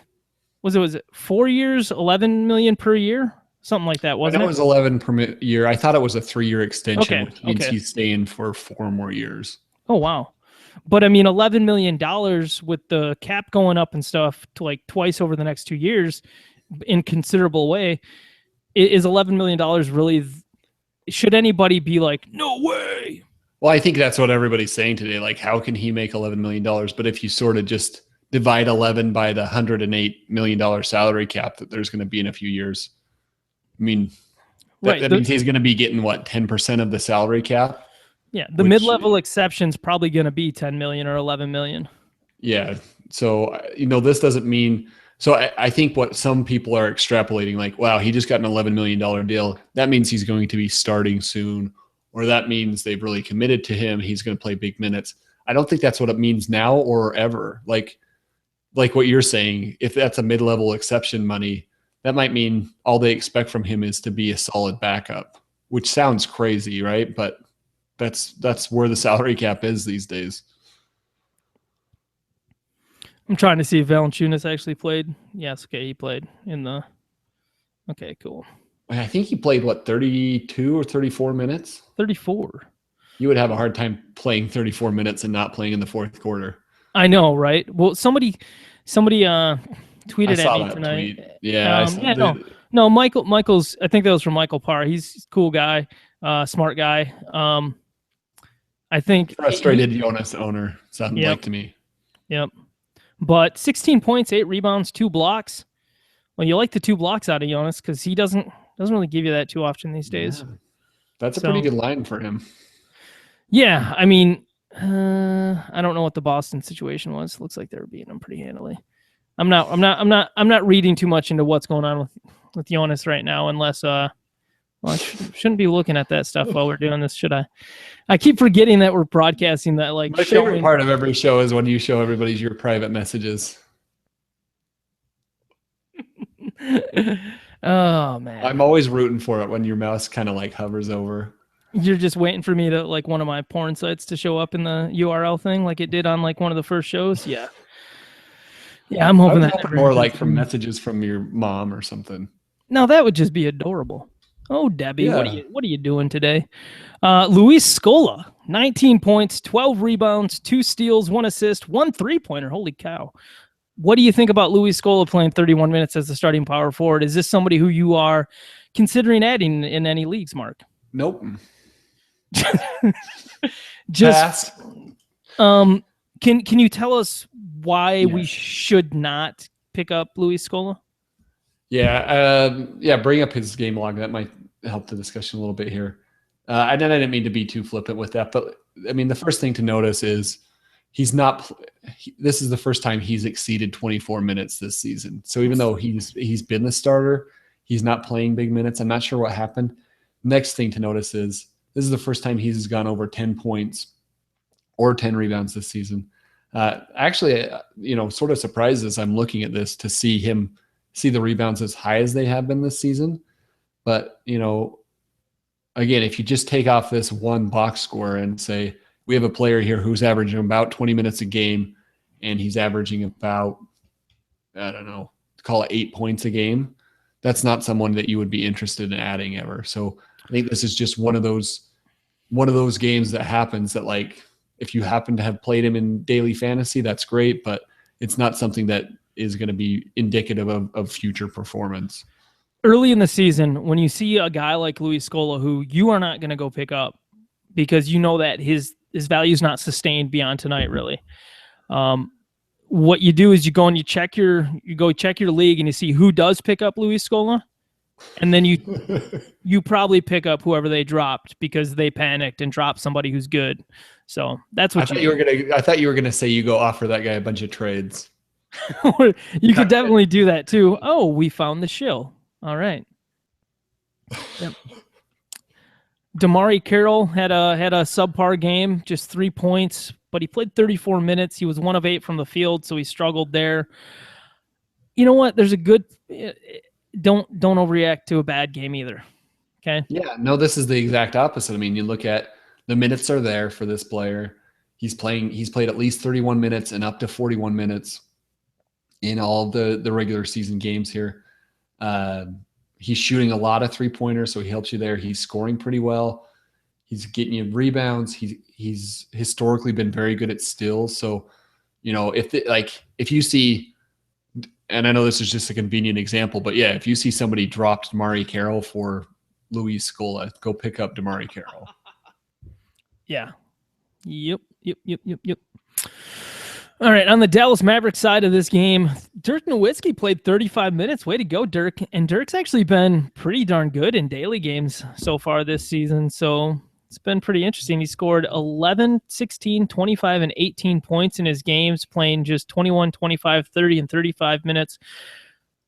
Speaker 1: was it 4 years, $11 million per year? Something like that, wasn't it?
Speaker 2: It was 11 per year. I thought it was a 3-year extension, which means
Speaker 1: okay.
Speaker 2: he's staying for 4 more years.
Speaker 1: Oh, wow. But I mean, $11 million with the cap going up and stuff to like twice over the next 2 years in considerable way. Is $11 million really, should anybody be like, no way?
Speaker 2: Well, I think that's what everybody's saying today. Like, how can he make $11 million? But if you sort of just divide 11 by the $108 million salary cap that there's going to be in a few years, I mean, that means he's going to be getting, 10% of the salary cap?
Speaker 1: Yeah, the mid-level exception's probably going to be $10 million or $11 million.
Speaker 2: Yeah, so, this doesn't mean So I think what some people are extrapolating, like, wow, he just got an $11 million deal. That means he's going to be starting soon, or that means they've really committed to him. He's going to play big minutes. I don't think that's what it means now or ever. Like what you're saying, if that's a mid-level exception money, that might mean all they expect from him is to be a solid backup, which sounds crazy, right? But that's where the salary cap is these days.
Speaker 1: I'm trying to see if Valanciunas actually played. Yes, okay, he played in the. Okay, cool.
Speaker 2: I think he played 32 or 34 minutes.
Speaker 1: 34.
Speaker 2: You would have a hard time playing 34 minutes and not playing in the fourth quarter.
Speaker 1: I know, right? Well, somebody tweeted at me tonight.
Speaker 2: Tweet. Yeah,
Speaker 1: no. Michael's. I think that was from Michael Parr. He's a cool guy, smart guy. I think
Speaker 2: frustrated Jonas owner sounded like to me.
Speaker 1: Yep. But 16 points, 8 rebounds, 2 blocks. Well, you like the 2 blocks out of Jonas because he doesn't really give you that too often these days.
Speaker 2: Yeah. That's a pretty good line for him.
Speaker 1: Yeah, I mean, I don't know what the Boston situation was. Looks like they were beating them pretty handily. I'm not reading too much into what's going on with Jonas right now, unless I shouldn't be looking at that stuff while we're doing this, should I? I keep forgetting that we're broadcasting that. Like,
Speaker 2: my favorite part of every show is when you show everybody your private messages.
Speaker 1: Oh man,
Speaker 2: I'm always rooting for it when your mouse kind of like hovers over.
Speaker 1: You're just waiting for me to like one of my porn sites to show up in the URL thing, like it did on like one of the first shows. Yeah, I'm hoping that
Speaker 2: more like from messages from your mom or something.
Speaker 1: No, that would just be adorable. Oh, Debbie, yeah. What are you doing today? Luis Scola, 19 points, 12 rebounds, 2 steals, 1 assist, 1 3-pointer. Holy cow. What do you think about Luis Scola playing 31 minutes as the starting power forward? Is this somebody who you are considering adding in any leagues, Mark?
Speaker 2: Nope.
Speaker 1: Just can you tell us why we should not pick up Luis Scola?
Speaker 2: Yeah, bring up his game log. That might help the discussion a little bit here. I didn't mean to be too flippant with that, but I mean, the first thing to notice is this is the first time he's exceeded 24 minutes this season. So even though he's been the starter, he's not playing big minutes. I'm not sure what happened. Next thing to notice is this is the first time he's gone over 10 points or 10 rebounds this season. Actually, sort of surprises I'm looking at this to see the rebounds as high as they have been this season. But, again, if you just take off this one box score and say, we have a player here who's averaging about 20 minutes a game, and he's averaging about, I don't know, call it 8 points a game, that's not someone that you would be interested in adding ever. So I think this is just one of those games that happens that, like, if you happen to have played him in daily fantasy, that's great, but it's not something that is going to be indicative of future performance.
Speaker 1: Early in the season, when you see a guy like Luis Scola, who you are not going to go pick up because you know that his value is not sustained beyond tonight, really. What you do is you go and you check your league and you see who does pick up Luis Scola, and then you probably pick up whoever they dropped because they panicked and dropped somebody who's good. So that's what
Speaker 2: I thought you were gonna say you go offer that guy a bunch of trades.
Speaker 1: You could definitely do that too. Oh, we found the shill. All right. Yep. DeMarre Carroll had a subpar game, just 3 points, but he played 34 minutes. He was 1 of 8 from the field, so he struggled there. You know what? There's a good don't overreact to a bad game either. Okay?
Speaker 2: Yeah, no, this is the exact opposite. I mean, you look at the minutes are there for this player. He's played at least 31 minutes and up to 41 minutes in all of the regular season games here. He's shooting a lot of 3-pointers, so he helps you there. He's scoring pretty well. He's getting you rebounds. He's historically been very good at steals. So, if you see, and I know this is just a convenient example, but yeah, if you see somebody dropped DeMarre Carroll for Luis Scola, go pick up DeMarre Carroll.
Speaker 1: Yeah. Yep. All right, on the Dallas Mavericks side of this game, Dirk Nowitzki played 35 minutes. Way to go, Dirk. And Dirk's actually been pretty darn good in daily games so far this season. So It's been pretty interesting. He scored 11, 16, 25, and 18 points in his games, playing just 21, 25, 30, and 35 minutes.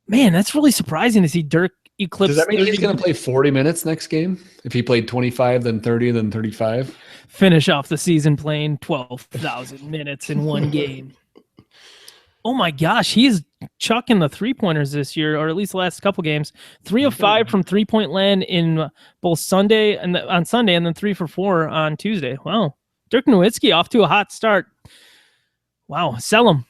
Speaker 1: Man, that's really surprising to see Dirk eclipse.
Speaker 2: Does that mean he's going to play 40 minutes next game? If he played 25, then 30, then 35?
Speaker 1: Finish off the season playing 12,000 minutes in one game. Oh my gosh, he's chucking the three-pointers this year, or at least the last couple games. 3 of 5 from three-point land in both Sunday and on Sunday, and then 3 for 4 on Tuesday. Wow, Dirk Nowitzki off to a hot start. Wow, sell him.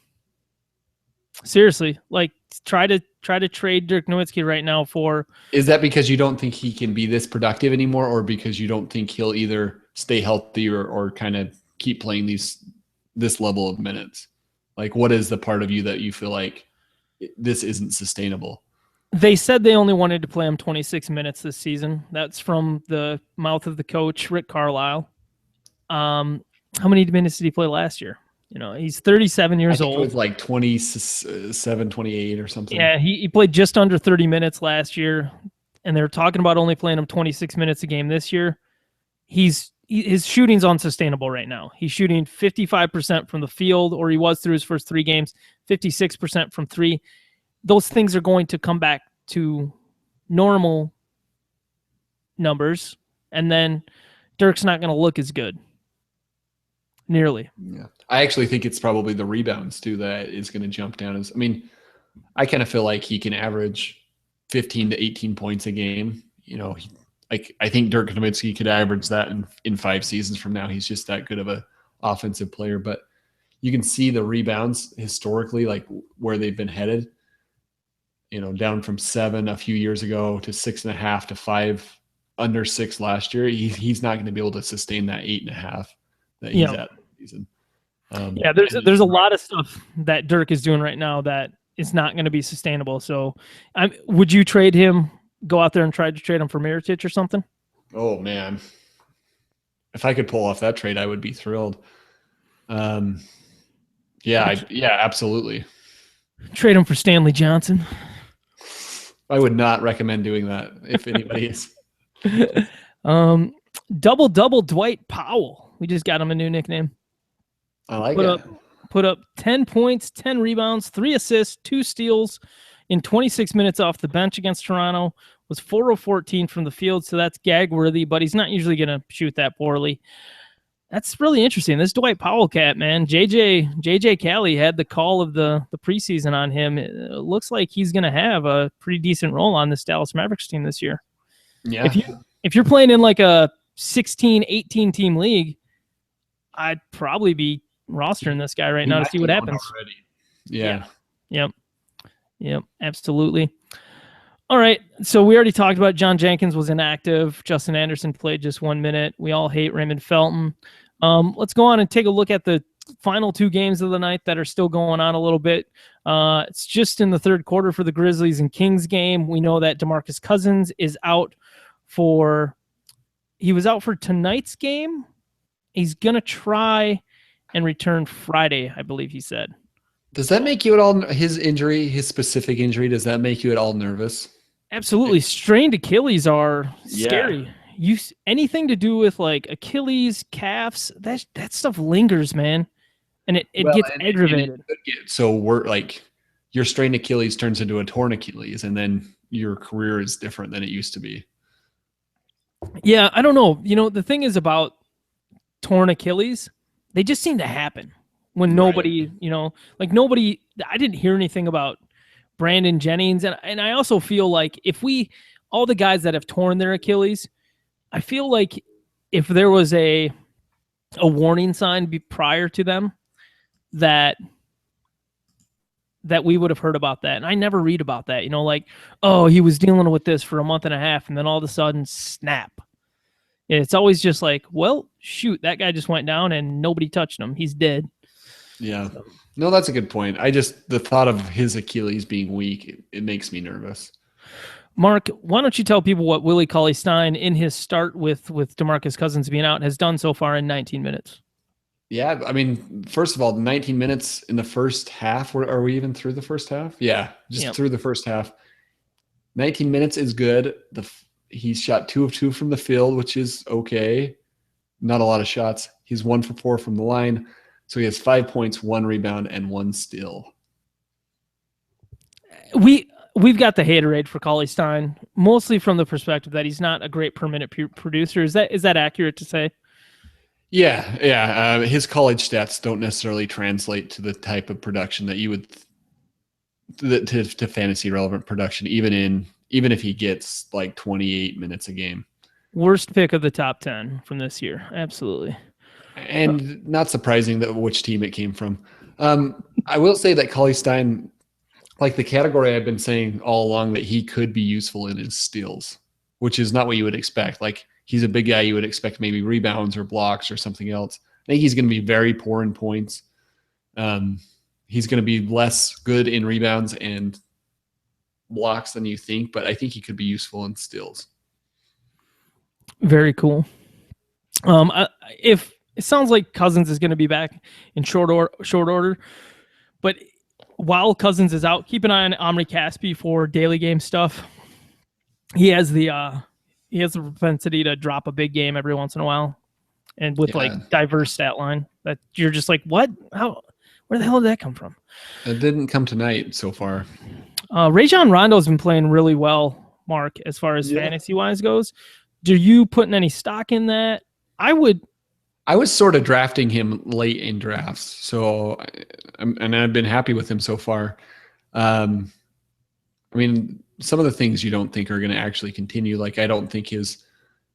Speaker 1: Seriously, like try to trade Dirk Nowitzki right now for.
Speaker 2: Is that because you don't think he can be this productive anymore, or because you don't think he'll either stay healthy or kind of keep playing this level of minutes? Like, what is the part of you that you feel like this isn't sustainable?
Speaker 1: They said they only wanted to play him 26 minutes this season. That's from the mouth of the coach, Rick Carlisle. How many minutes did he play last year? You know, he's 37 years old. It
Speaker 2: was like 27, 28 or something.
Speaker 1: Yeah, he played just under 30 minutes last year, and they're talking about only playing him 26 minutes a game this year. His shooting's unsustainable right now. He's shooting 55% from the field, or he was through his first 3 games, 56% from 3. Those things are going to come back to normal numbers, and then Dirk's not going to look as good. Nearly.
Speaker 2: Yeah. I actually think it's probably the rebounds too that is going to jump down. I kind of feel like he can average 15 to 18 points a game. You know, I think Dirk Nowitzki could average that in 5 seasons from now. He's just that good of a offensive player. But you can see the rebounds historically, like where they've been headed. You know, down from 7 a few years ago to 6.5 to 5 under 6 last year. He's not going to be able to sustain that 8.5 that he's at this season.
Speaker 1: There's a lot of stuff that Dirk is doing right now that is not going to be sustainable. So, would you trade him? Go out there and try to trade him for Mirotic or something?
Speaker 2: Oh man, if I could pull off that trade, I would be thrilled. Absolutely. Trade
Speaker 1: him for Stanley Johnson.
Speaker 2: I would not recommend doing that if anybody is.
Speaker 1: Double Dwight Powell. We just got him a new nickname.
Speaker 2: I like it.
Speaker 1: Put up 10 points, 10 rebounds, 3 assists, 2 steals in 26 minutes off the bench against Toronto. Was 4 of 14 from the field, so that's gag-worthy, but he's not usually going to shoot that poorly. That's really interesting. This Dwight Powell cat, man. JJ Cali had the call of the preseason on him. It looks like he's going to have a pretty decent role on this Dallas Mavericks team this year.
Speaker 2: Yeah.
Speaker 1: If you're playing in like a 16, 18 team league, I'd probably be rostering this guy right now to see what happens.
Speaker 2: Yeah.
Speaker 1: Yep. Absolutely. All right. So we already talked about John Jenkins was inactive. Justin Anderson played just 1 minute. We all hate Raymond Felton. Let's go on and take a look at the final 2 games of the night that are still going on a little bit. It's just in the third quarter for the Grizzlies and Kings game. We know that DeMarcus Cousins is out he was out for tonight's game. He's going to try and return Friday, I believe he said.
Speaker 2: Does that make you at all, his specific injury, does that make you at all nervous?
Speaker 1: Absolutely. Strained Achilles are scary. Anything to do with like Achilles, calves, that stuff lingers, man. And it gets aggravated.
Speaker 2: So we're like, your strained Achilles turns into a torn Achilles, and then your career is different than it used to be.
Speaker 1: Yeah, I don't know. You know, the thing is about torn Achilles, they just seem to happen when nobody, I didn't hear anything about Brandon Jennings. And I also feel like all the guys that have torn their Achilles, I feel like if there was a warning sign prior to them that we would have heard about that. And I never read about that, he was dealing with this for a month and a half and then all of a sudden snap. It's always just like, well, shoot, that guy just went down and nobody touched him. He's dead.
Speaker 2: Yeah. No, that's a good point. The thought of his Achilles being weak, it makes me nervous.
Speaker 1: Mark, why don't you tell people what Willie Cauley-Stein in his start with DeMarcus Cousins being out has done so far in 19 minutes?
Speaker 2: Yeah, I mean, first of all, 19 minutes in the first half. Are we even through the first half? Yeah, through the first half. 19 minutes is good. He's shot 2 of 2 from the field, which is okay. not a lot of shots. He's 1 for 4 from the line. So he has 5 points, 1 rebound, and 1 steal.
Speaker 1: We've got the haterade for Cauley Stein, mostly from the perspective that he's not a great per minute producer. Is that accurate to say?
Speaker 2: Yeah. His college stats don't necessarily translate to the type of production that you would to fantasy relevant production, even if he gets like 28 minutes a game.
Speaker 1: Worst pick of the top 10 from this year, absolutely.
Speaker 2: And not surprising that which team it came from. I will say that Cauley Stein, like the category I've been saying all along that he could be useful in is steals, which is not what you would expect. Like he's a big guy. You would expect maybe rebounds or blocks or something else. I think he's going to be very poor in points. He's going to be less good in rebounds and blocks than you think, but I think he could be useful in steals.
Speaker 1: Very cool. If it sounds like Cousins is going to be back in short order, but while Cousins is out, keep an eye on Omri Caspi for daily game stuff. He has the propensity to drop a big game every once in a while, and with like diverse stat line that you're just like, what? How? Where the hell did that come from?
Speaker 2: It didn't come tonight so far.
Speaker 1: Rajon Rondo's been playing really well, Mark, as far as fantasy wise goes. Do you putting any stock in that? I was sort
Speaker 2: of drafting him late in drafts, so I've been happy with him so far. I mean, some of the things you don't think are going to actually continue. Like I don't think his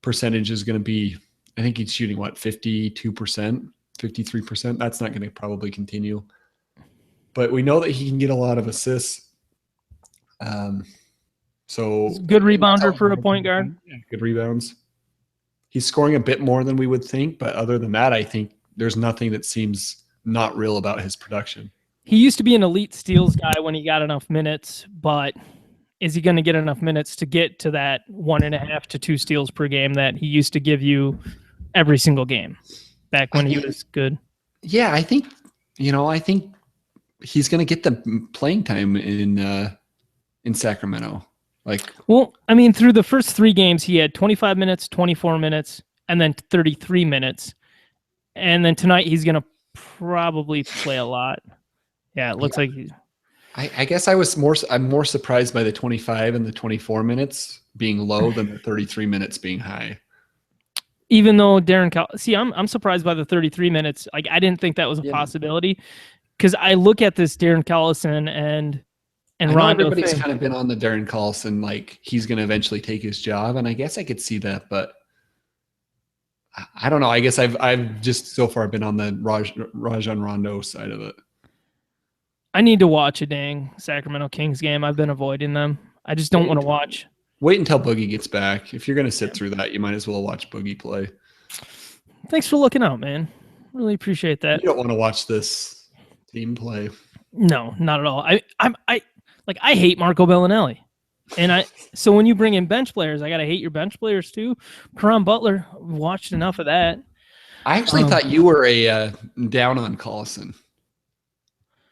Speaker 2: percentage is going to be. I think he's shooting 52%, 53%. That's not going to probably continue. But we know that he can get a lot of assists. So
Speaker 1: good rebounder for a point guard.
Speaker 2: Yeah, good rebounds. He's scoring a bit more than we would think, but other than that, I think there's nothing that seems not real about his production.
Speaker 1: He used to be an elite steals guy when he got enough minutes, but is he going to get enough minutes to get to that 1.5 to 2 steals per game that he used to give you every single game back when he was good?
Speaker 2: Yeah, I think he's going to get the playing time in Sacramento.
Speaker 1: Well, I mean, through the first 3 games, he had 25 minutes, 24 minutes, and then 33 minutes. And then tonight, he's going to probably play a lot. Yeah, it looks like he's...
Speaker 2: I guess I'm more surprised by the 25 and the 24 minutes being low than the 33 minutes being high.
Speaker 1: Even though I'm surprised by the 33 minutes. Like, I didn't think that was a possibility. Because I look at this Darren Collison and Rondo.
Speaker 2: Everybody's kind of been on the Darren Collison, like he's going to eventually take his job, and I guess I could see that, but I don't know. I guess I've just so far been on the Rajon Rondo side of it.
Speaker 1: I need to watch a dang Sacramento Kings game. I've been avoiding them. I just don't want to watch.
Speaker 2: Wait until Boogie gets back. If you're going to sit through that, you might as well watch Boogie play.
Speaker 1: Thanks for looking out, man. Really appreciate that.
Speaker 2: You don't want to watch this team play.
Speaker 1: No, not at all. I hate Marco Bellinelli. So when you bring in bench players, I got to hate your bench players too. Caron Butler, watched enough of that.
Speaker 2: I actually thought you were a down on Collison.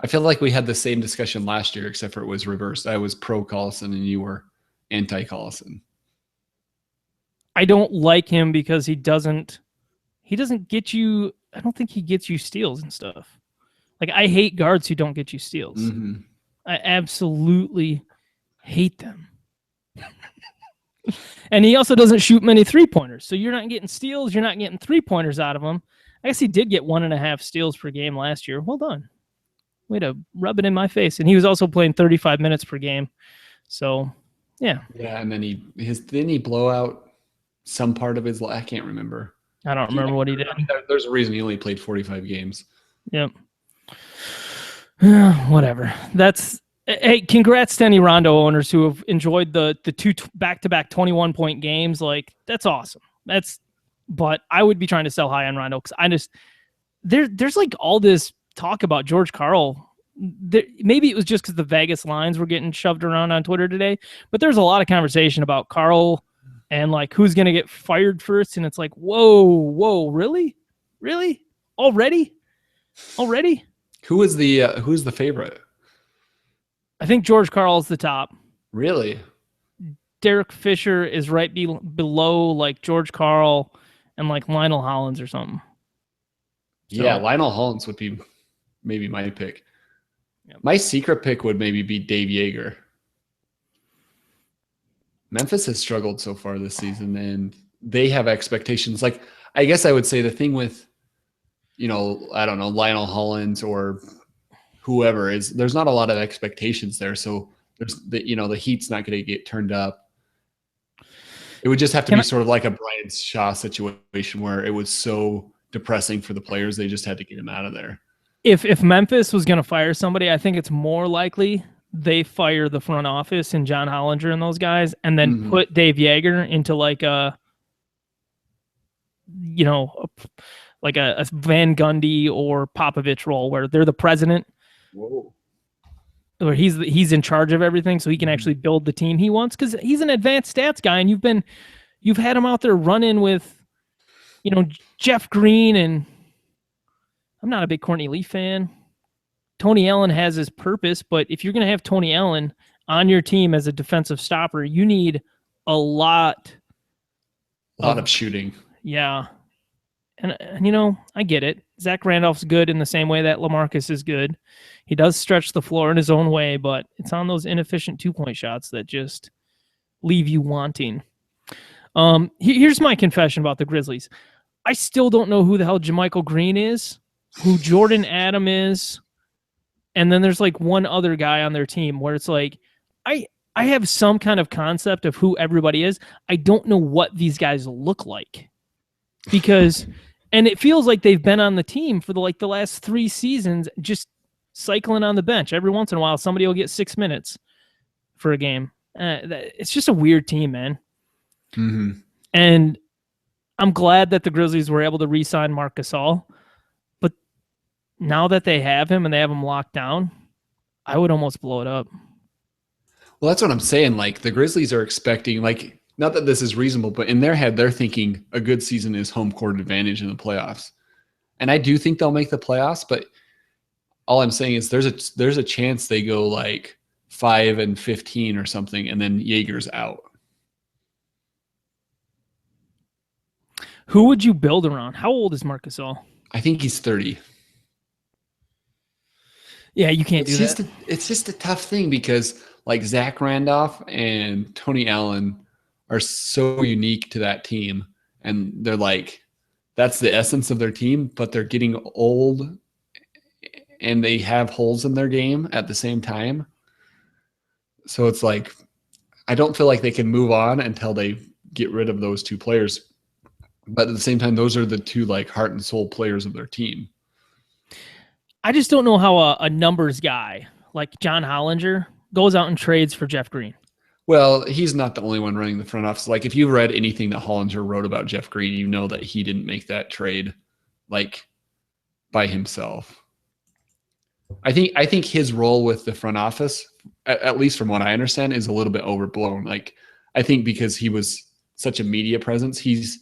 Speaker 2: I feel like we had the same discussion last year, except for it was reversed. I was pro Collison and you were anti Collison.
Speaker 1: I don't like him because he doesn't get you. I don't think he gets you steals and stuff. Like, I hate guards who don't get you steals.
Speaker 2: Mm-hmm.
Speaker 1: I absolutely hate them. And he also doesn't shoot many 3-pointers. So you're not getting steals. You're not getting 3-pointers out of him. I guess he did get 1.5 steals per game last year. Well done. Way to rub it in my face. And he was also playing 35 minutes per game. So, yeah.
Speaker 2: Yeah, and then didn't he blow out some part of his life? I can't remember.
Speaker 1: I don't remember what he did.
Speaker 2: There's a reason he only played 45 games.
Speaker 1: Yep. Whatever. Hey, congrats to any Rondo owners who have enjoyed the 2 back-to-back 21-point games. Like, that's awesome. But I would be trying to sell high on Rondo because there's like all this talk about George Karl. Maybe it was just because the Vegas lines were getting shoved around on Twitter today, but there's a lot of conversation about Karl and like who's going to get fired first. And it's like, whoa, really? Already?
Speaker 2: Who's the favorite?
Speaker 1: I think George Karl is the top.
Speaker 2: Really?
Speaker 1: Derek Fisher is right below like George Karl and like Lionel Hollins or something.
Speaker 2: Yeah, Lionel Hollins would be maybe my pick.
Speaker 1: Yep.
Speaker 2: My secret pick would maybe be Dave Yeager. Memphis has struggled so far this season, and they have expectations. Like, I guess I would say the thing with, I don't know, Lionel Hollins or whoever is there's not a lot of expectations there. So there's the heat's not going to get turned up. It would just have to be sort of like a Brian Shaw situation where it was so depressing for the players. They just had to get him out of there.
Speaker 1: If Memphis was going to fire somebody, I think it's more likely they fire the front office and John Hollinger and those guys, and then put Dave Yeager into like a Van Gundy or Popovich role where they're the president.
Speaker 2: Whoa.
Speaker 1: Or he's in charge of everything, so he can actually build the team he wants, because he's an advanced stats guy, and you've had him out there running with, Jeff Green, and I'm not a big Courtney Lee fan. Tony Allen has his purpose, but if you're going to have Tony Allen on your team as a defensive stopper, you need a lot
Speaker 2: of shooting.
Speaker 1: Yeah. And I get it. Zach Randolph's good in the same way that LaMarcus is good. He does stretch the floor in his own way, but it's on those inefficient 2-point shots that just leave you wanting. Here's my confession about the Grizzlies. I still don't know who the hell JaMychal Green is, who Jordan Adam is, and then there's like one other guy on their team where it's like, I have some kind of concept of who everybody is. I don't know what these guys look like, because, and it feels like they've been on the team for the last 3 seasons, just cycling on the bench. Every once in a while, somebody will get 6 minutes for a game. It's just a weird team, man.
Speaker 2: Mm-hmm.
Speaker 1: And I'm glad that the Grizzlies were able to re-sign Marc Gasol, but now that they have him and they have him locked down, I would almost blow it up.
Speaker 2: Well, that's what I'm saying. Like, the Grizzlies are expecting, like, not that this is reasonable, but in their head, they're thinking a good season is home court advantage in the playoffs. And I do think they'll make the playoffs, but all I'm saying is there's a chance they go like 5-15 or something, and then Yeager's out.
Speaker 1: Who would you build around? How old is Marc Gasol?
Speaker 2: I think he's 30.
Speaker 1: Yeah, you can't do that.
Speaker 2: It's just a tough thing because like Zach Randolph and Tony Allen are so unique to that team, and they're like, that's the essence of their team, but they're getting old and they have holes in their game at the same time. So it's like, I don't feel like they can move on until they get rid of those 2 players. But at the same time, those are the 2 like heart and soul players of their team.
Speaker 1: I just don't know how a numbers guy like John Hollinger goes out and trades for Jeff Green.
Speaker 2: Well, he's not the only one running the front office. Like, if you've read anything that Hollinger wrote about Jeff Green, you know that he didn't make that trade like by himself. I think his role with the front office, at least from what I understand, is a little bit overblown. Like, I think because he was such a media presence, he's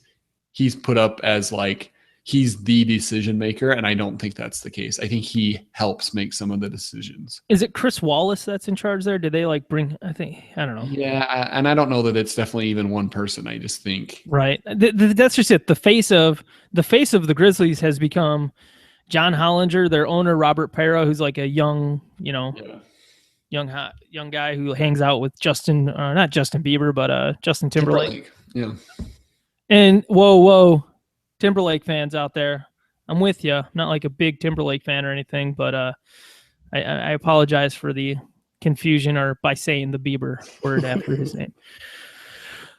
Speaker 2: put up as like he's the decision maker, and I don't think that's the case. I think he helps make some of the decisions. Is
Speaker 1: it Chris Wallace that's in charge there? Did they like bring? I don't know.
Speaker 2: Yeah, and I don't know that it's definitely even one person. I just think
Speaker 1: that's just it. The face of the Grizzlies has become John Hollinger, their owner Robert Pera, who's like a young guy who hangs out with not Justin Bieber, but Justin Timberlake.
Speaker 2: Yeah.
Speaker 1: And whoa, Timberlake fans out there, I'm with you. I'm not like a big Timberlake fan or anything, but I apologize for the confusion or by saying the Bieber word after his name.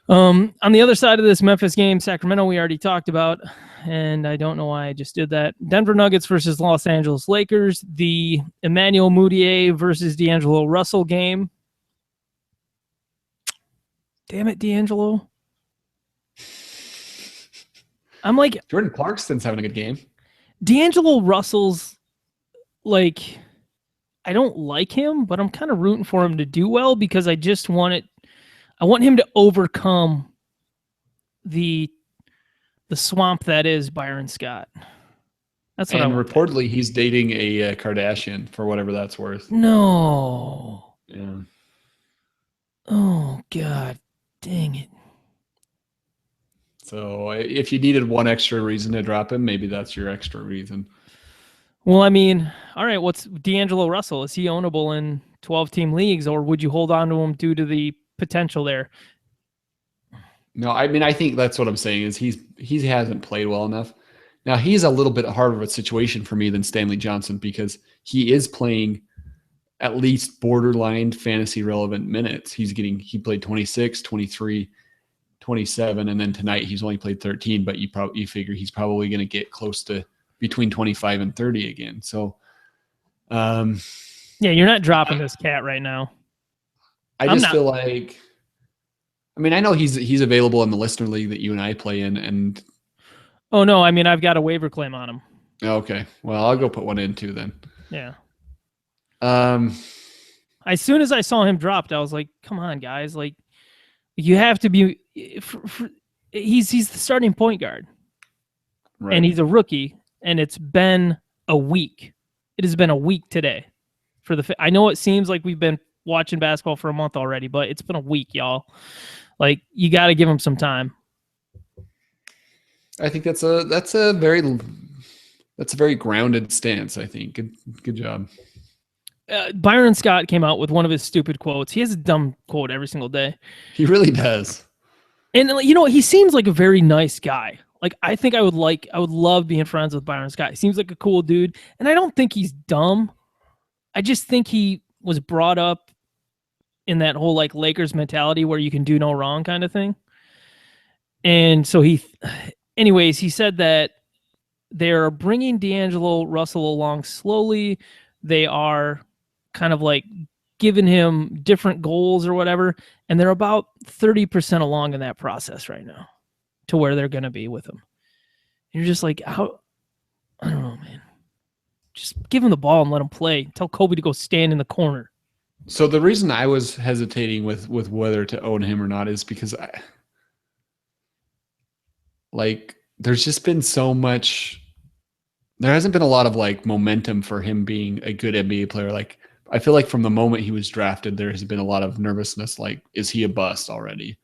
Speaker 1: On the other side of this Memphis game, Sacramento, we already talked about, and I don't know why I just did that. Denver Nuggets versus Los Angeles Lakers, the Emmanuel Mudiay versus D'Angelo Russell game. Damn it, D'Angelo. I'm like,
Speaker 2: Jordan Clarkson's having a good game.
Speaker 1: D'Angelo Russell's like, I don't like him, but I'm kind of rooting for him to do well because I just want him to overcome the swamp that is Byron Scott. That's what
Speaker 2: and reportedly he's dating a Kardashian for whatever that's worth.
Speaker 1: No.
Speaker 2: Yeah.
Speaker 1: Oh God, dang it.
Speaker 2: So if you needed one extra reason to drop him, maybe that's your extra reason.
Speaker 1: Well, I mean, all right, what's D'Angelo Russell? Is he ownable in 12-team leagues, or would you hold on to him due to the potential there?
Speaker 2: No, I mean, I think that's what I'm saying is he hasn't played well enough. Now, he's a little bit harder of a situation for me than Stanley Johnson because he is playing at least borderline fantasy relevant minutes. He played 26, 23, 27, and then tonight he's only played 13, but you figure he's probably going to get close to between 25 and 30 again. So,
Speaker 1: yeah, you're not dropping this cat right now.
Speaker 2: I just feel like, I mean, I know he's available in the listener league that you and I play in, and
Speaker 1: oh no, I mean, I've got a waiver claim on him.
Speaker 2: Okay, well, I'll go put one in too then.
Speaker 1: Yeah. As soon as I saw him dropped, I was like, "Come on, guys! Like, you have to be." He's the starting point guard, right. And he's a rookie, and it's been a week. It has been a week today. I know it seems like we've been watching basketball for a month already, but it's been a week, y'all. Like, you got to give him some time.
Speaker 2: I think that's a very grounded stance. I think good job.
Speaker 1: Byron Scott came out with one of his stupid quotes. He has a dumb quote every single day.
Speaker 2: He really does.
Speaker 1: And he seems like a very nice guy. Like, I think I would love being friends with Byron Scott. He seems like a cool dude, and I don't think he's dumb. I just think he was brought up in that whole like Lakers mentality where you can do no wrong kind of thing. And so he said that they're bringing D'Angelo Russell along slowly. They are kind of like giving him different goals or whatever. And they're about 30% along in that process right now to where they're going to be with him. And you're just like, how? I don't know, man. Just give him the ball and let him play. Tell Kobe to go stand in the corner.
Speaker 2: So the reason I was hesitating with whether to own him or not is because there's just been so much. There hasn't been a lot of like momentum for him being a good NBA player. Like, I feel like from the moment he was drafted, there has been a lot of nervousness. Like, is he a bust already?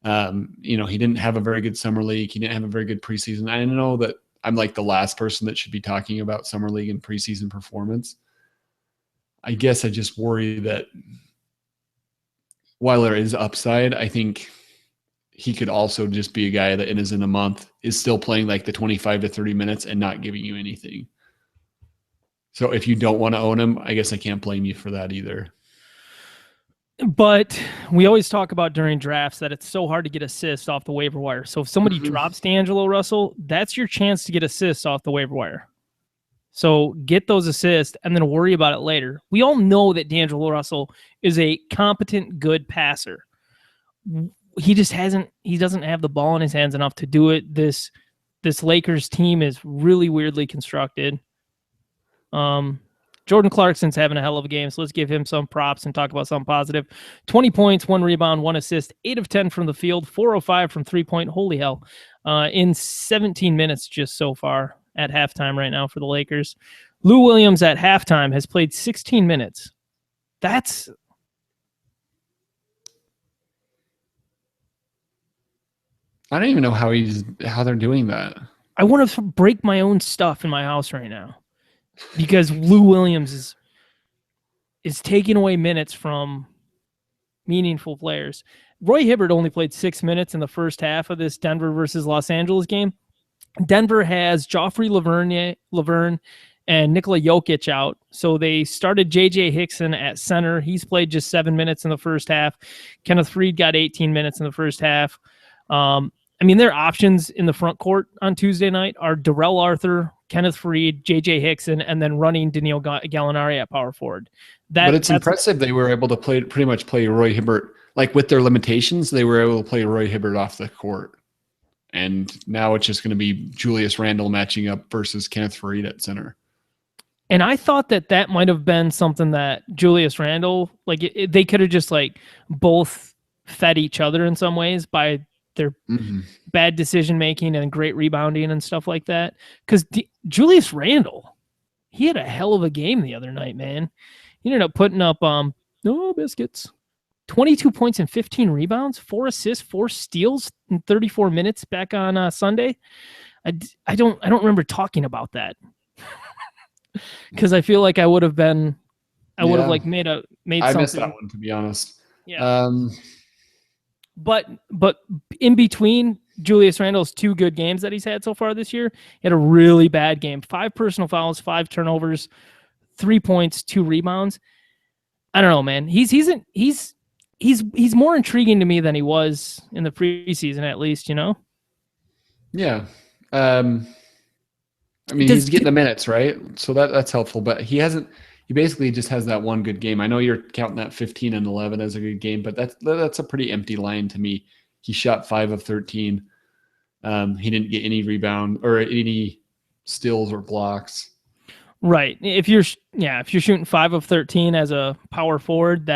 Speaker 2: He didn't have a very good summer league. He didn't have a very good preseason. I know that I'm like the last person that should be talking about summer league and preseason performance. I guess I just worry that while there is upside, I think he could also just be a guy that in a month is still playing like the 25 to 30 minutes and not giving you anything. So if you don't want to own him, I guess I can't blame you for that either.
Speaker 1: But we always talk about during drafts that it's so hard to get assists off the waiver wire. So if somebody drops D'Angelo Russell, that's your chance to get assists off the waiver wire. So get those assists and then worry about it later. We all know that D'Angelo Russell is a competent, good passer. He doesn't have the ball in his hands enough to do it. This Lakers team is really weirdly constructed. Jordan Clarkson's having a hell of a game, so let's give him some props and talk about something positive. 20 points, 1 rebound, 1 assist, 8 of 10 from the field, 4 of 5 from three-point. Holy hell. In 17 minutes just so far at halftime right now for the Lakers. Lou Williams at halftime has played 16 minutes. That's...
Speaker 2: I don't even know how they're doing that.
Speaker 1: I want to break my own stuff in my house right now because Lou Williams is taking away minutes from meaningful players. Roy Hibbert only played 6 minutes in the first half of this Denver versus Los Angeles game. Denver has Joffrey Laverne and Nikola Jokic out. So they started J.J. Hickson at center. He's played just 7 minutes in the first half. Kenneth Faried got 18 minutes in the first half. Their options in the front court on Tuesday night are Darrell Arthur, Kenneth Faried, J.J. Hickson, and then running Danilo Gallinari at power forward.
Speaker 2: But it's impressive they were able to pretty much play Roy Hibbert. Like, with their limitations, they were able to play Roy Hibbert off the court. And now it's just going to be Julius Randle matching up versus Kenneth Faried at center.
Speaker 1: And I thought that might have been something that Julius Randle, they could have just both fed each other in some ways by their bad decision-making and great rebounding and stuff like that. Because Julius Randle, he had a hell of a game the other night, man. He ended up putting up, biscuits, 22 points and 15 rebounds, 4 assists, 4 steals in 34 minutes back on Sunday. I don't remember talking about that because I feel like I would have been, I would have like made
Speaker 2: I
Speaker 1: something.
Speaker 2: missed that one, to be honest.
Speaker 1: Yeah. But in between Julius Randle's 2 good games that he's had so far this year, he had a really bad game. 5 personal fouls, 5 turnovers, 3 points, 2 rebounds. I don't know, man. He's more intriguing to me than he was in the preseason, at least, you know?
Speaker 2: Yeah. I mean, he's getting the minutes, right? So that's helpful, but he basically just has that one good game. I know you're counting that 15 and 11 as a good game, but that's a pretty empty line to me. He shot 5 of 13. He didn't get any rebound or any steals or blocks. Right.
Speaker 1: If you're shooting 5 of 13 as a power forward,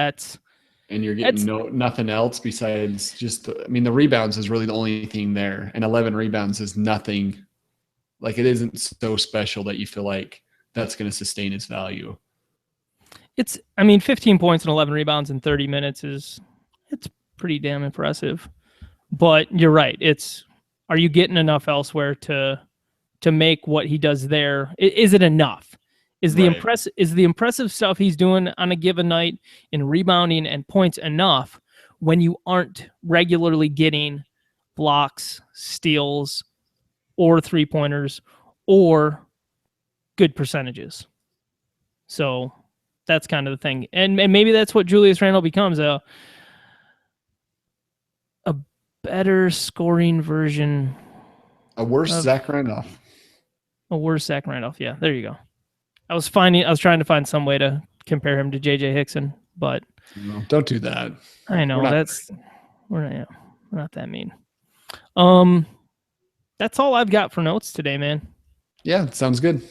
Speaker 2: and you're getting nothing else besides the rebounds is really the only thing there. And 11 rebounds is nothing. Like, it isn't so special that you feel like that's going to sustain its value.
Speaker 1: 15 points and 11 rebounds in 30 minutes it's pretty damn impressive. But you're right. Are you getting enough elsewhere to make what he does there? Is it enough? Is the impressive stuff he's doing on a given night in rebounding and points enough when you aren't regularly getting blocks, steals, or 3-pointers or good percentages? So that's kind of the thing. And maybe that's what Julius Randle becomes, a better scoring version.
Speaker 2: A worse Zach Randolph.
Speaker 1: A worse Zach Randolph. Yeah, there you go. I was trying to find some way to compare him to JJ Hickson, but
Speaker 2: no, don't do that.
Speaker 1: I know we're not that mean. That's all I've got for notes today, man.
Speaker 2: Yeah, sounds good.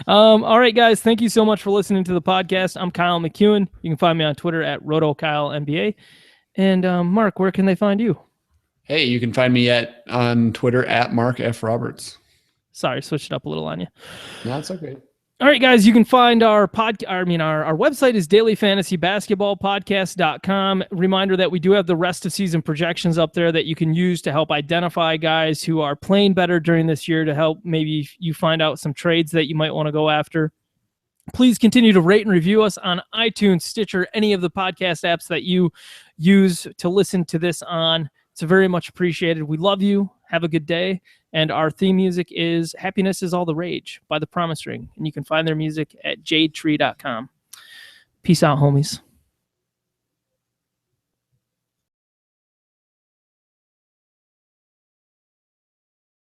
Speaker 1: All right, guys. Thank you so much for listening to the podcast. I'm Kyle McEwen. You can find me on Twitter at RotoKyleNBA. And Mark, where can they find you?
Speaker 2: Hey, you can find me on Twitter at Mark F. Roberts.
Speaker 1: Sorry, switched it up a little on you.
Speaker 2: No, it's okay.
Speaker 1: All right, guys, you can find our website is dailyfantasybasketballpodcast.com. Reminder that we do have the rest of season projections up there that you can use to help identify guys who are playing better during this year, to help maybe you find out some trades that you might want to go after. Please continue to rate and review us on iTunes, Stitcher, any of the podcast apps that you use to listen to this on. It's very much appreciated. We love you. Have a good day. And our theme music is Happiness is All the Rage by The Promise Ring. And you can find their music at jadetree.com. Peace out, homies.